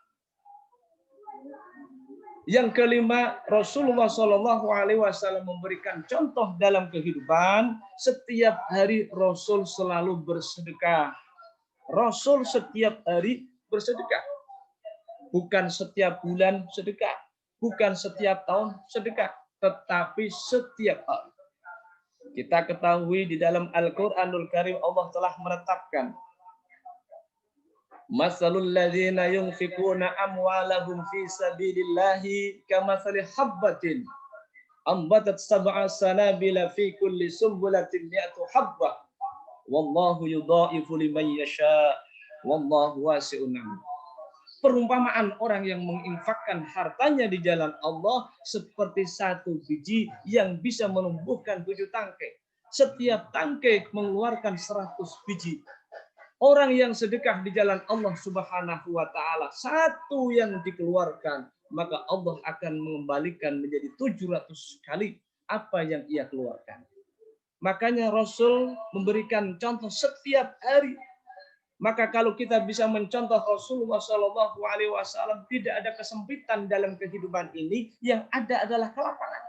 Yang kelima, Rasulullah Shallallahu alaihi wasallam memberikan contoh dalam kehidupan. Setiap hari Rasul selalu bersedekah. Rasul setiap hari bersedekah. Bukan setiap bulan sedekah, bukan setiap tahun sedekah, tetapi setiap hari. Kita ketahui di dalam Al-Qur'anul Karim Allah telah menetapkan masalul ladzina yunfikuna amwalahum fi sabilillahi kamatsali habbatin ambatat sab'a sanabila fi kulli sumbulatin mi'atu habbah Wallahu yudha'ifu liman yasha. Wallahu wasi'un alim. Perumpamaan orang yang menginfakkan hartanya di jalan Allah seperti satu biji yang bisa menumbuhkan 7 tangkai. Setiap tangkai mengeluarkan 100 biji. Orang yang sedekah di jalan Allah Subhanahu wa taala, satu yang dikeluarkan, maka Allah akan mengembalikan menjadi 700 kali apa yang ia keluarkan. Makanya Rasul memberikan contoh setiap hari. Maka kalau kita bisa mencontoh Rasulullah Shallallahu Alaihi Wasallam, tidak ada kesempitan dalam kehidupan ini, yang ada adalah kelapangan.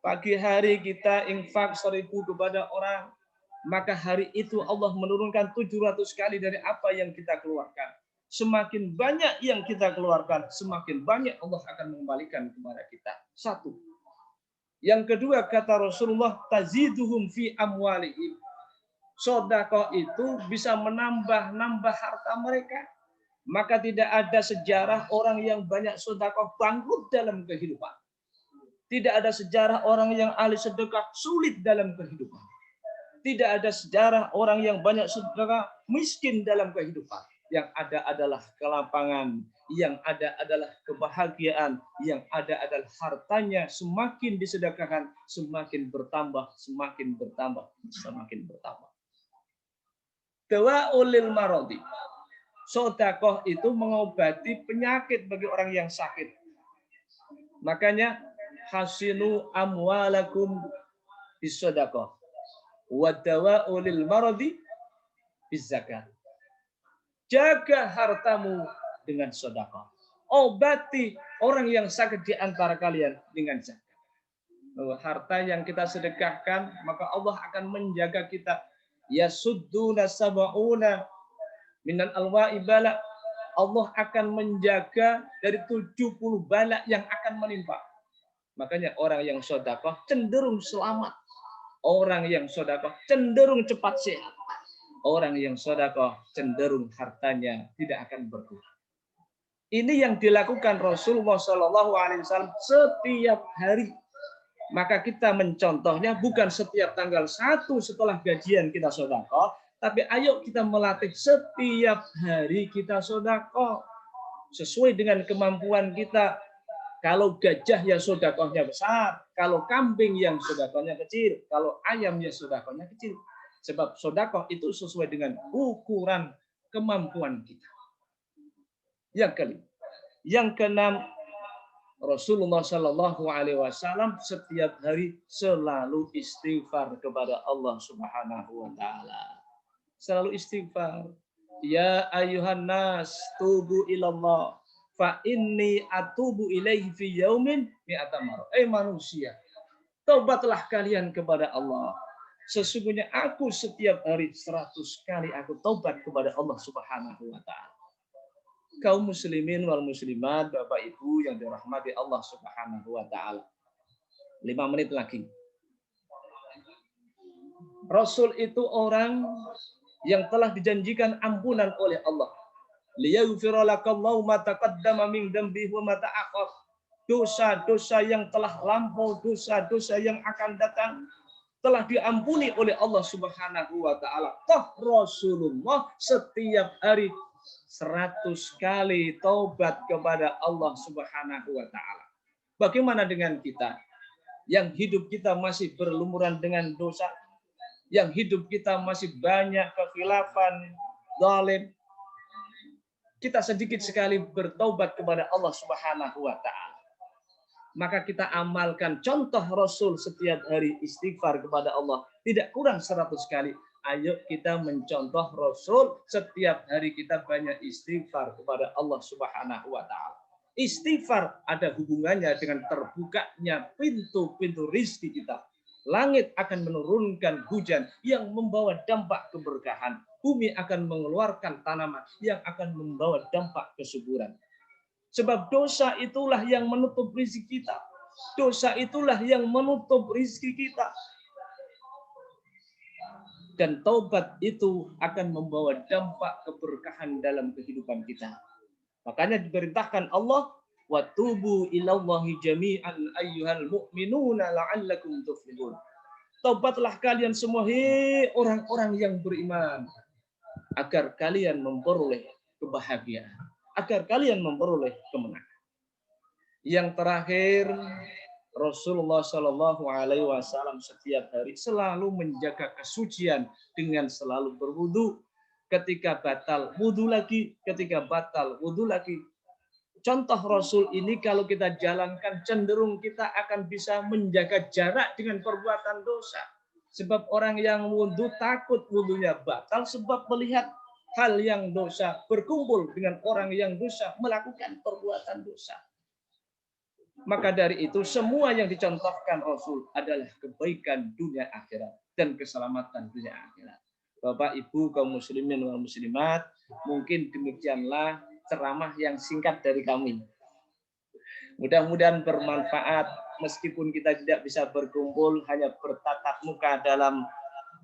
Pagi hari kita infak 1000 kepada orang, maka hari itu Allah menurunkan 700 kali dari apa yang kita keluarkan. Semakin banyak yang kita keluarkan, semakin banyak Allah akan mengembalikan kepada kita. Satu. Yang kedua, kata Rasulullah, taziduhum fi amwalihim. Sedekah itu bisa menambah harta mereka. Maka tidak ada sejarah orang yang banyak sedekah bangkrut dalam kehidupan. Tidak ada sejarah orang yang ahli sedekah sulit dalam kehidupan. Tidak ada sejarah orang yang banyak sedekah miskin dalam kehidupan. Yang ada adalah kelapangan, yang ada adalah kebahagiaan, yang ada adalah hartanya semakin disedekahkan, semakin bertambah, semakin bertambah, semakin bertambah. Dawa'ul maradi. Sedekah itu mengobati penyakit bagi orang yang sakit. Makanya hasinu amwalakum bisedekah. Wa dawa'ul maradi bizakat. Jaga hartamu dengan sedekah. Obati orang yang sakit di antara kalian dengan zakat. Harta yang kita sedekahkan, maka Allah akan menjaga kita. Yasudduna sab'una minal alwa'i bala. Allah akan menjaga dari 70 bala yang akan menimpa. Makanya orang yang sedekah cenderung selamat. Orang yang sedekah cenderung cepat sehat. Orang yang sedekah cenderung hartanya tidak akan berkurang. Ini yang dilakukan Rasulullah Shallallahu Alaihi Wasallam setiap hari. Maka kita mencontohnya bukan setiap tanggal 1 setelah gajian kita sedekah, tapi ayo kita melatih setiap hari kita sedekah sesuai dengan kemampuan kita. Kalau gajah ya sedekahnya besar, kalau kambing yang sedekahnya kecil, kalau ayam ya sedekahnya kecil. Sebab sedekah itu sesuai dengan ukuran kemampuan kita. Yang kelima, yang keenam, Rasulullah Shallallahu Alaihi Wasallam setiap hari selalu istighfar kepada Allah Subhanahu Wa Taala. Selalu istighfar. Ya ayuhan nas, tubu ilallah. Fa inni atubu ilaihi fi yaumin mi'ata marrah. Manusia, taubatlah kalian kepada Allah. Sesungguhnya aku setiap hari 100 kali aku taubat kepada Allah Subhanahu Wa Taala. Kaum muslimin wal muslimat, Bapak Ibu yang dirahmati Allah Subhanahu wa taala. 5 menit lagi. Rasul itu orang yang telah dijanjikan ampunan oleh Allah. Liyaghfira lakallahu ma taqaddama min dzambihi wa ma ta'akhkhar. Dosa-dosa yang telah lampau, dosa-dosa yang akan datang telah diampuni oleh Allah Subhanahu wa taala. Toh Rasulullah setiap hari 100 kali taubat kepada Allah Subhanahu wa taala. Bagaimana dengan kita yang hidup kita masih berlumuran dengan dosa, yang hidup kita masih banyak kekhilafan, zalim? Kita sedikit sekali bertaubat kepada Allah Subhanahu wa taala. Maka kita amalkan contoh Rasul setiap hari istighfar kepada Allah tidak kurang 100 kali. Ayo kita mencontoh Rasul setiap hari kita banyak istighfar kepada Allah Subhanahu wa taala. Istighfar ada hubungannya dengan terbukanya pintu-pintu rizki kita. Langit akan menurunkan hujan yang membawa dampak keberkahan. Bumi akan mengeluarkan tanaman yang akan membawa dampak kesuburan. Sebab dosa itulah yang menutup rizki kita. Dosa itulah yang menutup rizki kita. Dan taubat itu akan membawa dampak keberkahan dalam kehidupan kita. Makanya diperintahkan Allah, wa tubu ilallahi jami'an ayyuhal mu'minuna la'allakum tuflihun. Taubatlah kalian semua, hei orang-orang yang beriman, agar kalian memperoleh kebahagiaan, agar kalian memperoleh kemenangan. Yang terakhir, Rasulullah Shallallahu Alaihi Wasallam setiap hari selalu menjaga kesucian dengan selalu berwudu. Ketika batal wudu lagi, ketika batal wudu lagi. Contoh Rasul ini kalau kita jalankan, cenderung kita akan bisa menjaga jarak dengan perbuatan dosa. Sebab orang yang wudu takut wudunya batal sebab melihat hal yang dosa, berkumpul dengan orang yang dosa, melakukan perbuatan dosa. Maka dari itu semua yang dicontohkan Rasul adalah kebaikan dunia akhirat dan keselamatan dunia akhirat. Bapak, Ibu, kaum muslimin wal muslimat, mungkin demikianlah ceramah yang singkat dari kami. Mudah-mudahan bermanfaat meskipun kita tidak bisa berkumpul hanya bertatap muka dalam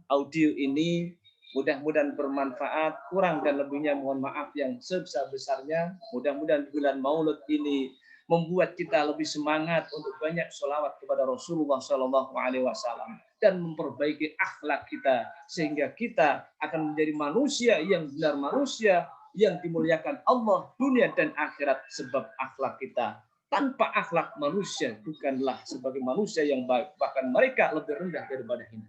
audio ini. Mudah-mudahan bermanfaat, kurang dan lebihnya mohon maaf yang sebesar-besarnya. Mudah-mudahan bulan Maulud ini membuat kita lebih semangat untuk banyak sholawat kepada Rasulullah Shallallahu Alaihi Wasallam dan memperbaiki akhlak kita sehingga kita akan menjadi manusia yang benar, manusia yang dimuliakan Allah dunia dan akhirat. Sebab akhlak kita tanpa akhlak manusia bukanlah sebagai manusia yang baik, bahkan mereka lebih rendah daripada hina.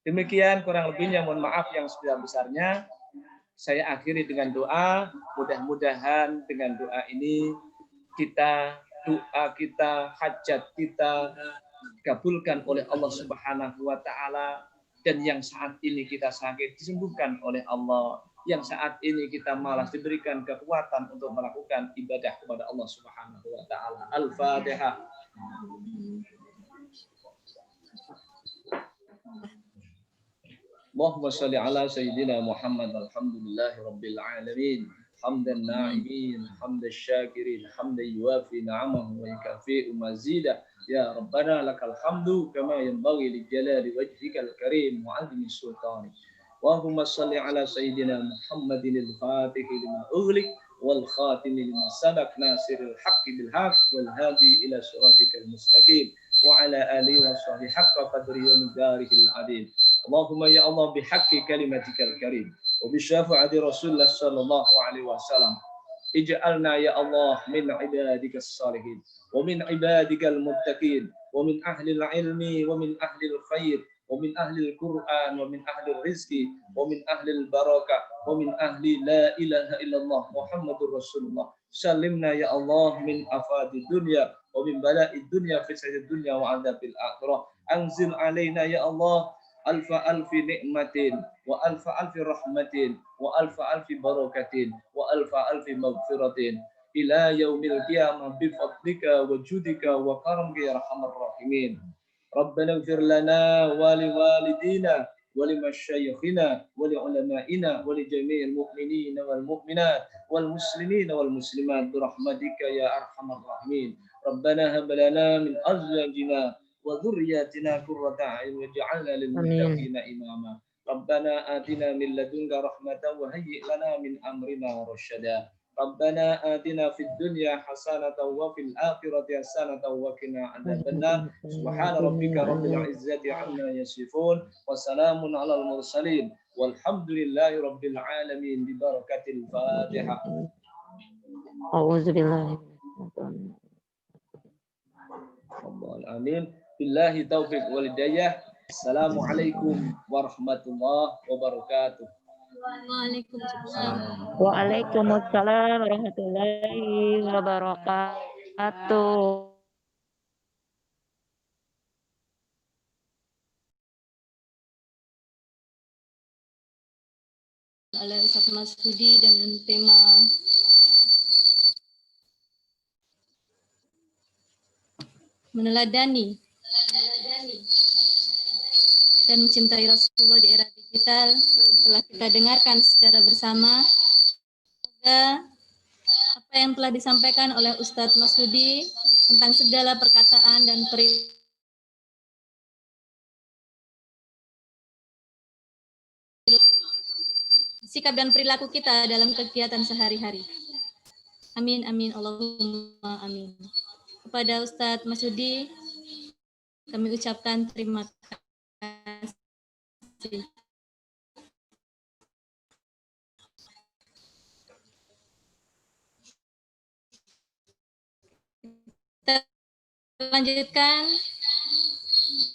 Demikian kurang lebihnya, mohon maaf yang sebesar-besarnya. Saya akhiri dengan doa. Mudah-mudahan dengan doa ini doa kita, hajat kita dikabulkan oleh Allah Subhanahu wa taala, dan yang saat ini kita sakit disembuhkan oleh Allah, yang saat ini kita malas diberikan kekuatan untuk melakukan ibadah kepada Allah Subhanahu wa taala. Al-Fatihah. Allahumma shalli ala sayyidina Muhammad. Alhamdulillahi rabbil alamin. Hamdan na'imin, hamdan syakirin, hamdan yuwafi na'amahu wa yukafi'u mazidah. Ya Rabbana lakal hamdu kama yanbaghi li jalali wajhikal karim wa 'azimi sultanik. Allahumma shalli ala sayyidina Muhammadin al-Fatihi lima ughliq wal khatimi lima sabaq nasiril haqqi bil haqq wal hadi ila siratikal mustaqim wa ala alihi wa sahbihi haqqa qadri wa miqdarihil 'azim. Allahumma ya Allah bihaqqi kalimatikal karim wa bi syafaati Rasulullah sallallahu alaihi wasallam ij'alna ya Allah min ibadikas salihin wa min ibadikal muttaqin wa min ahlil ilmi wa min ahlil khair wa min ahlil Qur'an wa min ahlil rizqi wa min ahlil barakah wa min ahli la ilaha illallah Muhammadur Rasulullah. Salimna ya Allah min afadid dunya wa min bala'id dunya fi sayyid dunya wa adzabil akhirah. Anzil alaina ya Allah alfa alfi ni'matin wa alfa alfi rahmatin wa alfa alfi barakatin wa alfa alfi maghfiratin ila yaumil qiyamah bi fadlika wa judika wa karamika ya arhamar rahimin. Rabbana ighfir lana wa li walidina wa li masyayikhina wa li ulama'ina wa li jami'il mu'minina wal mu'minat wal muslimina wal muslimat bi rahmatika ya arhamar rahimin. Rabbana hab lana min azwajina wa dhurriyyatina qurrata a'yun waj'alna lil muttaqina imama. Rabbana atina min ladunka rahmatan wa hayyi' lana min amrina rasyada. Rabbana atina fid dunya hasanatan wa fil akhirati hasanatan wa qina adzabannar. Subhana rabbika rabbil izzati amma yasifun wa salamun alal mursalin walhamdulillahi rabbil alamin bi barakatil Fatihah. A'udzu billahi. Amin. Billahi taufiq wal hidayah. Assalamualaikum warahmatullahi wabarakatuh. Waalaikumsalam. Waalaikumsalam warahmatullahi wabarakatuh. Oleh Ustaz Masudi dengan tema meneladani dan mencintai Rasulullah di era digital. Telah kita dengarkan secara bersama. Semoga apa yang telah disampaikan oleh Ustadz Masudi tentang segala perkataan dan sikap dan perilaku kita dalam kegiatan sehari-hari. Amin, amin, Allahumma amin. Kepada Ustadz Masudi, kami ucapkan terima kasih. kasih. Kita lanjutkan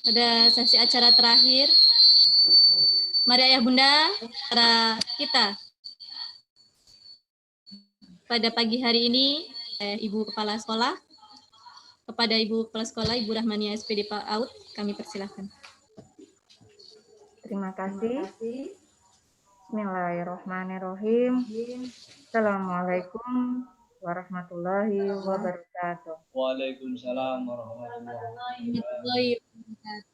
pada sesi acara terakhir. Mari ayah bunda, para kita pada pagi hari ini, Ibu Kepala Sekolah, kepada Ibu Kepala Sekolah, Ibu Rahmania SPD PAUD, kami persilahkan. Terima kasih. Bismillahirrahmanirrahim. Assalamualaikum warahmatullahi wabarakatuh. Waalaikumsalam warahmatullahi wabarakatuh.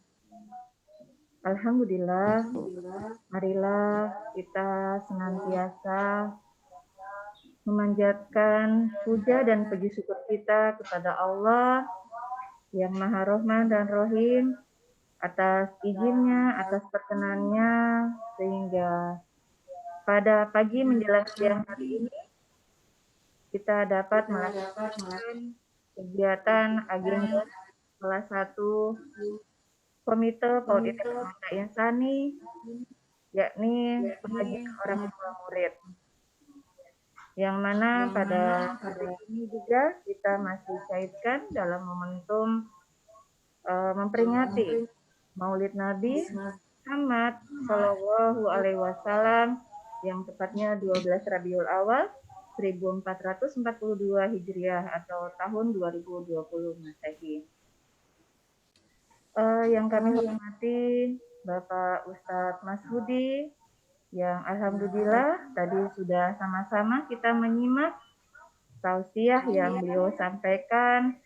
Alhamdulillah, marilah kita senantiasa memanjatkan puja dan puji syukur kita kepada Allah yang Maha Rahman dan Rahim atas izinnya, atas perkenannya, sehingga pada pagi menjelang siang hari ini kita dapat melakukan kegiatan agenda salah satu Komite Politik Mata Insani, yakni pengajian orang tua murid. Yang mana pada hari ini juga kita masih kaitkan dalam momentum memperingati Maulid Nabi Muhammad Shallallahu Alaihi Wasallam yang tepatnya 12 Rabiul Awal 1442 Hijriah atau tahun 2020 Masehi. Yang kami hormati Bapak Ustadz Mashudi yang alhamdulillah tadi sudah sama-sama kita menyimak tausiah yang beliau sampaikan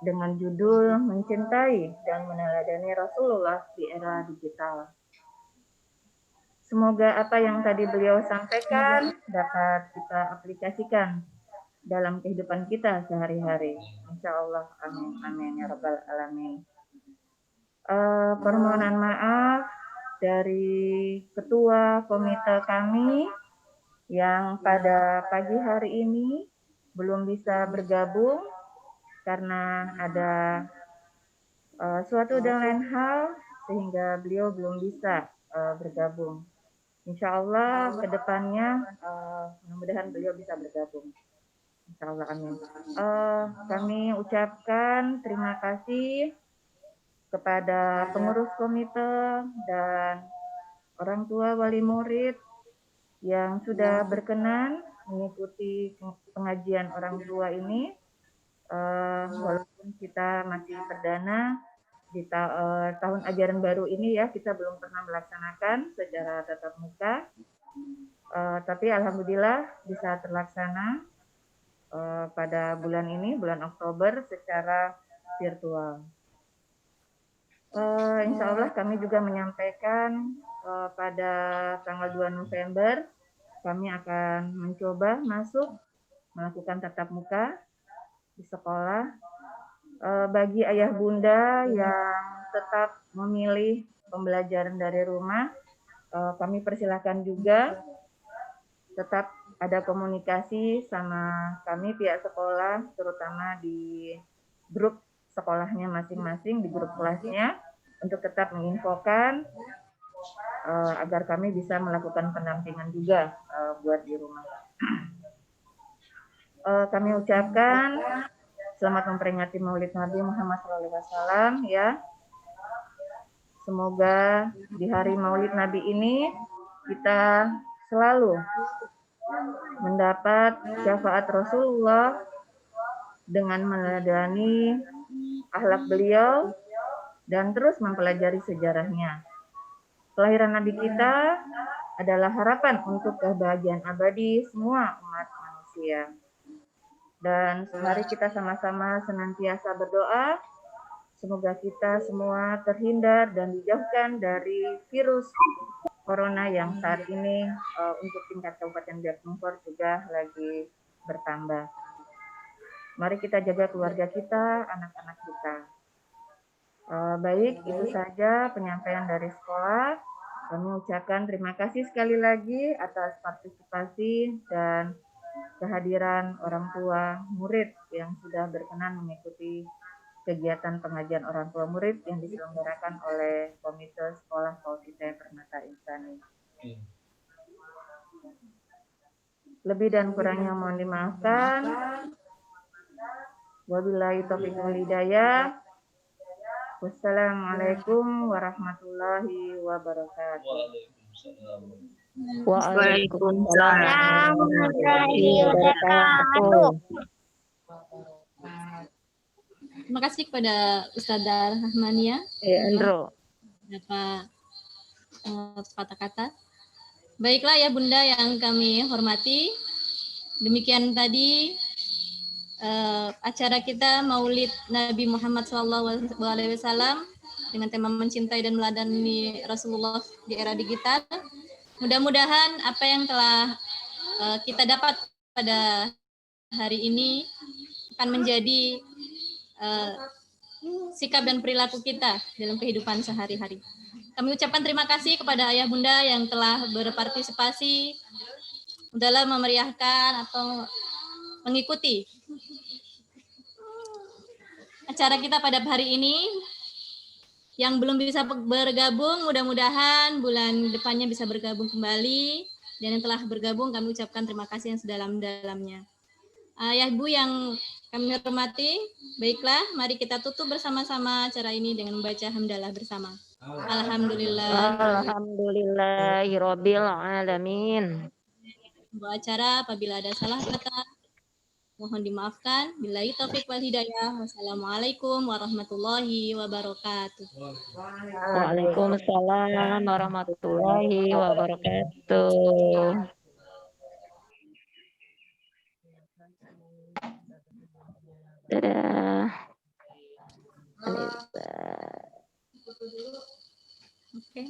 dengan judul Mencintai dan Meneladani Rasulullah di Era Digital. Semoga apa yang tadi beliau sampaikan dapat kita aplikasikan dalam kehidupan kita sehari-hari. Insya Allah, amin, amin, ya Rabbal Alamin. Permohonan maaf dari ketua komite kami yang pada pagi hari ini belum bisa bergabung karena ada suatu dan lain hal sehingga beliau belum bisa bergabung. Insya Allah ke depannya mudah-mudahan beliau bisa bergabung. Insya Allah, amin. Kami ucapkan terima kasih kepada pengurus komite dan orang tua wali murid yang sudah berkenan mengikuti pengajian orang tua ini. Walaupun kita masih perdana di tahun ajaran baru ini ya, kita belum pernah melaksanakan secara tatap muka, tapi alhamdulillah bisa terlaksana pada bulan ini, bulan Oktober secara virtual. Insya Allah kami juga menyampaikan pada tanggal 2 November kami akan mencoba masuk melakukan tatap muka di sekolah. Bagi ayah bunda yang tetap memilih pembelajaran dari rumah, kami persilahkan juga tetap ada komunikasi sama kami pihak sekolah, terutama di grup sekolahnya masing-masing, di grup kelasnya, untuk tetap menginfokan agar kami bisa melakukan pendampingan juga buat di rumah. Kami ucapkan selamat memperingati Maulid Nabi Muhammad SAW ya. Semoga di hari Maulid Nabi ini kita selalu mendapat syafaat Rasulullah dengan meneladani akhlak beliau dan terus mempelajari sejarahnya. Kelahiran Nabi kita adalah harapan untuk kebahagiaan abadi semua umat manusia. Dan mari kita sama-sama senantiasa berdoa, semoga kita semua terhindar dan dijauhkan dari virus corona yang saat ini untuk tingkat Kabupaten Biak Numfor juga lagi bertambah. Mari kita jaga keluarga kita, anak-anak kita. Baik, itu saja penyampaian dari sekolah. Kami ucapkan terima kasih sekali lagi atas partisipasi dan kehadiran orang tua murid yang sudah berkenan mengikuti kegiatan pengajian orang tua murid yang diselenggarakan oleh Komite Sekolah Paut Hidayah Permata Insani. Lebih dan kurangnya mohon dimaafkan. Wabillahi taufiq wal hidayah. Wassalamualaikum warahmatullahi wabarakatuh. Waalaikumsalam warahmatullahi wabarakatuh. Terima kasih kepada Ustazah Rahmania. Andro. Beberapa kata-kata. Baiklah ya Bunda yang kami hormati. Demikian tadi acara kita Maulid Nabi Muhammad SAW dengan tema mencintai dan meladani Rasulullah di era digital. Mudah-mudahan apa yang telah kita dapat pada hari ini akan menjadi sikap dan perilaku kita dalam kehidupan sehari-hari. Kami ucapkan terima kasih kepada ayah bunda yang telah berpartisipasi dalam memeriahkan atau mengikuti acara kita pada hari ini. Yang belum bisa bergabung, mudah-mudahan bulan depannya bisa bergabung kembali. Dan yang telah bergabung, kami ucapkan terima kasih yang sedalam-dalamnya. Ayah ibu yang kami hormati, baiklah, mari kita tutup bersama-sama acara ini dengan membaca hamdalah bersama. Alhamdulillah. Alhamdulillahirabbil alamin. Sebuah acara apabila ada salah kata, mohon dimaafkan. Billahi taufiq wal hidayah. Wassalamualaikum warahmatullahi wabarakatuh. Waalaikumsalam warahmatullahi wabarakatuh. Dadah. Oke.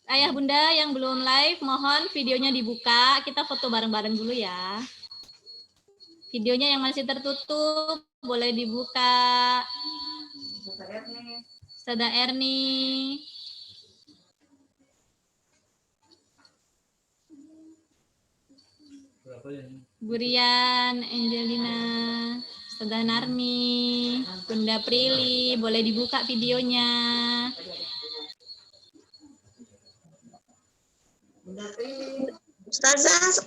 Ayah bunda yang belum live, mohon videonya dibuka. Kita foto bareng-bareng dulu ya. Videonya yang masih tertutup boleh dibuka. Ustazah Erni. Burian, Angelina, Ustazah Narmi, Bunda Prilly, boleh dibuka videonya. Ustazah,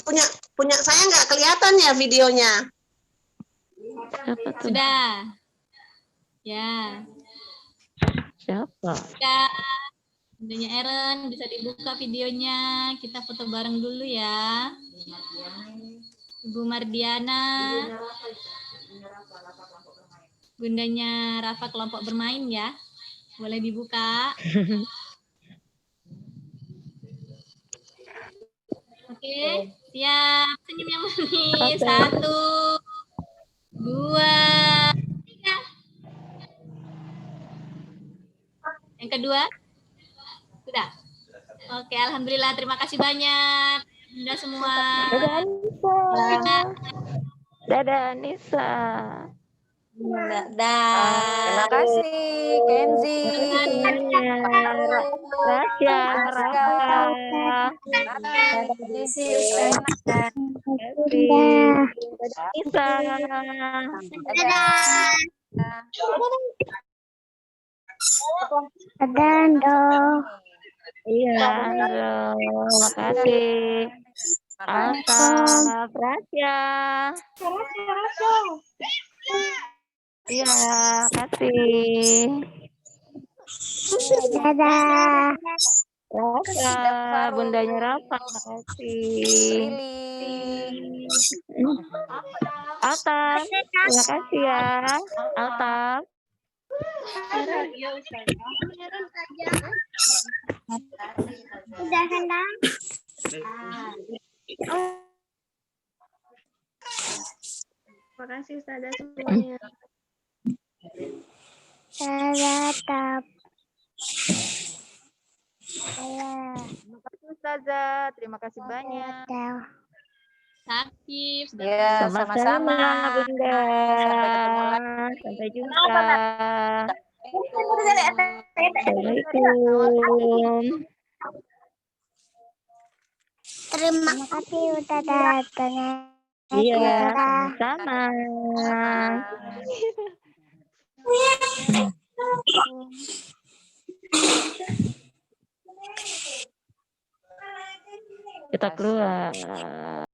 punya saya nggak kelihatan ya videonya? Sudah. Ya. Siapa? Ya. Bundanya Eren, bisa dibuka videonya. Kita foto bareng dulu ya. Ibu Mardiana. Bundanya Rafa kelompok bermain ya. Boleh dibuka. Oke, siap. Senyum yang manis. 1, 2, 3. Yang kedua? Sudah? Oke, alhamdulillah. Terima kasih banyak. Bunda semua. Dadah Anissa. Dadah Anissa. Terima kasih, Kenzi. Rasya, Rafa. Anissa. Iya, makasih. Altaf, Rasya. Iya, kasih. Dadah. Rafa, bundanya Rafa, makasih. Altaf, terima kasih ya. Altaf. Udah hendak. Terima kasih Ustazah semuanya. Tetap. Terima kasih Ustazah, terima kasih banyak. Sakit. Ya, sama-sama. Bunda. Sampai jumpa. Assalamualaikum. Terima kasih udah datang. Iya, sama. Kita keluar.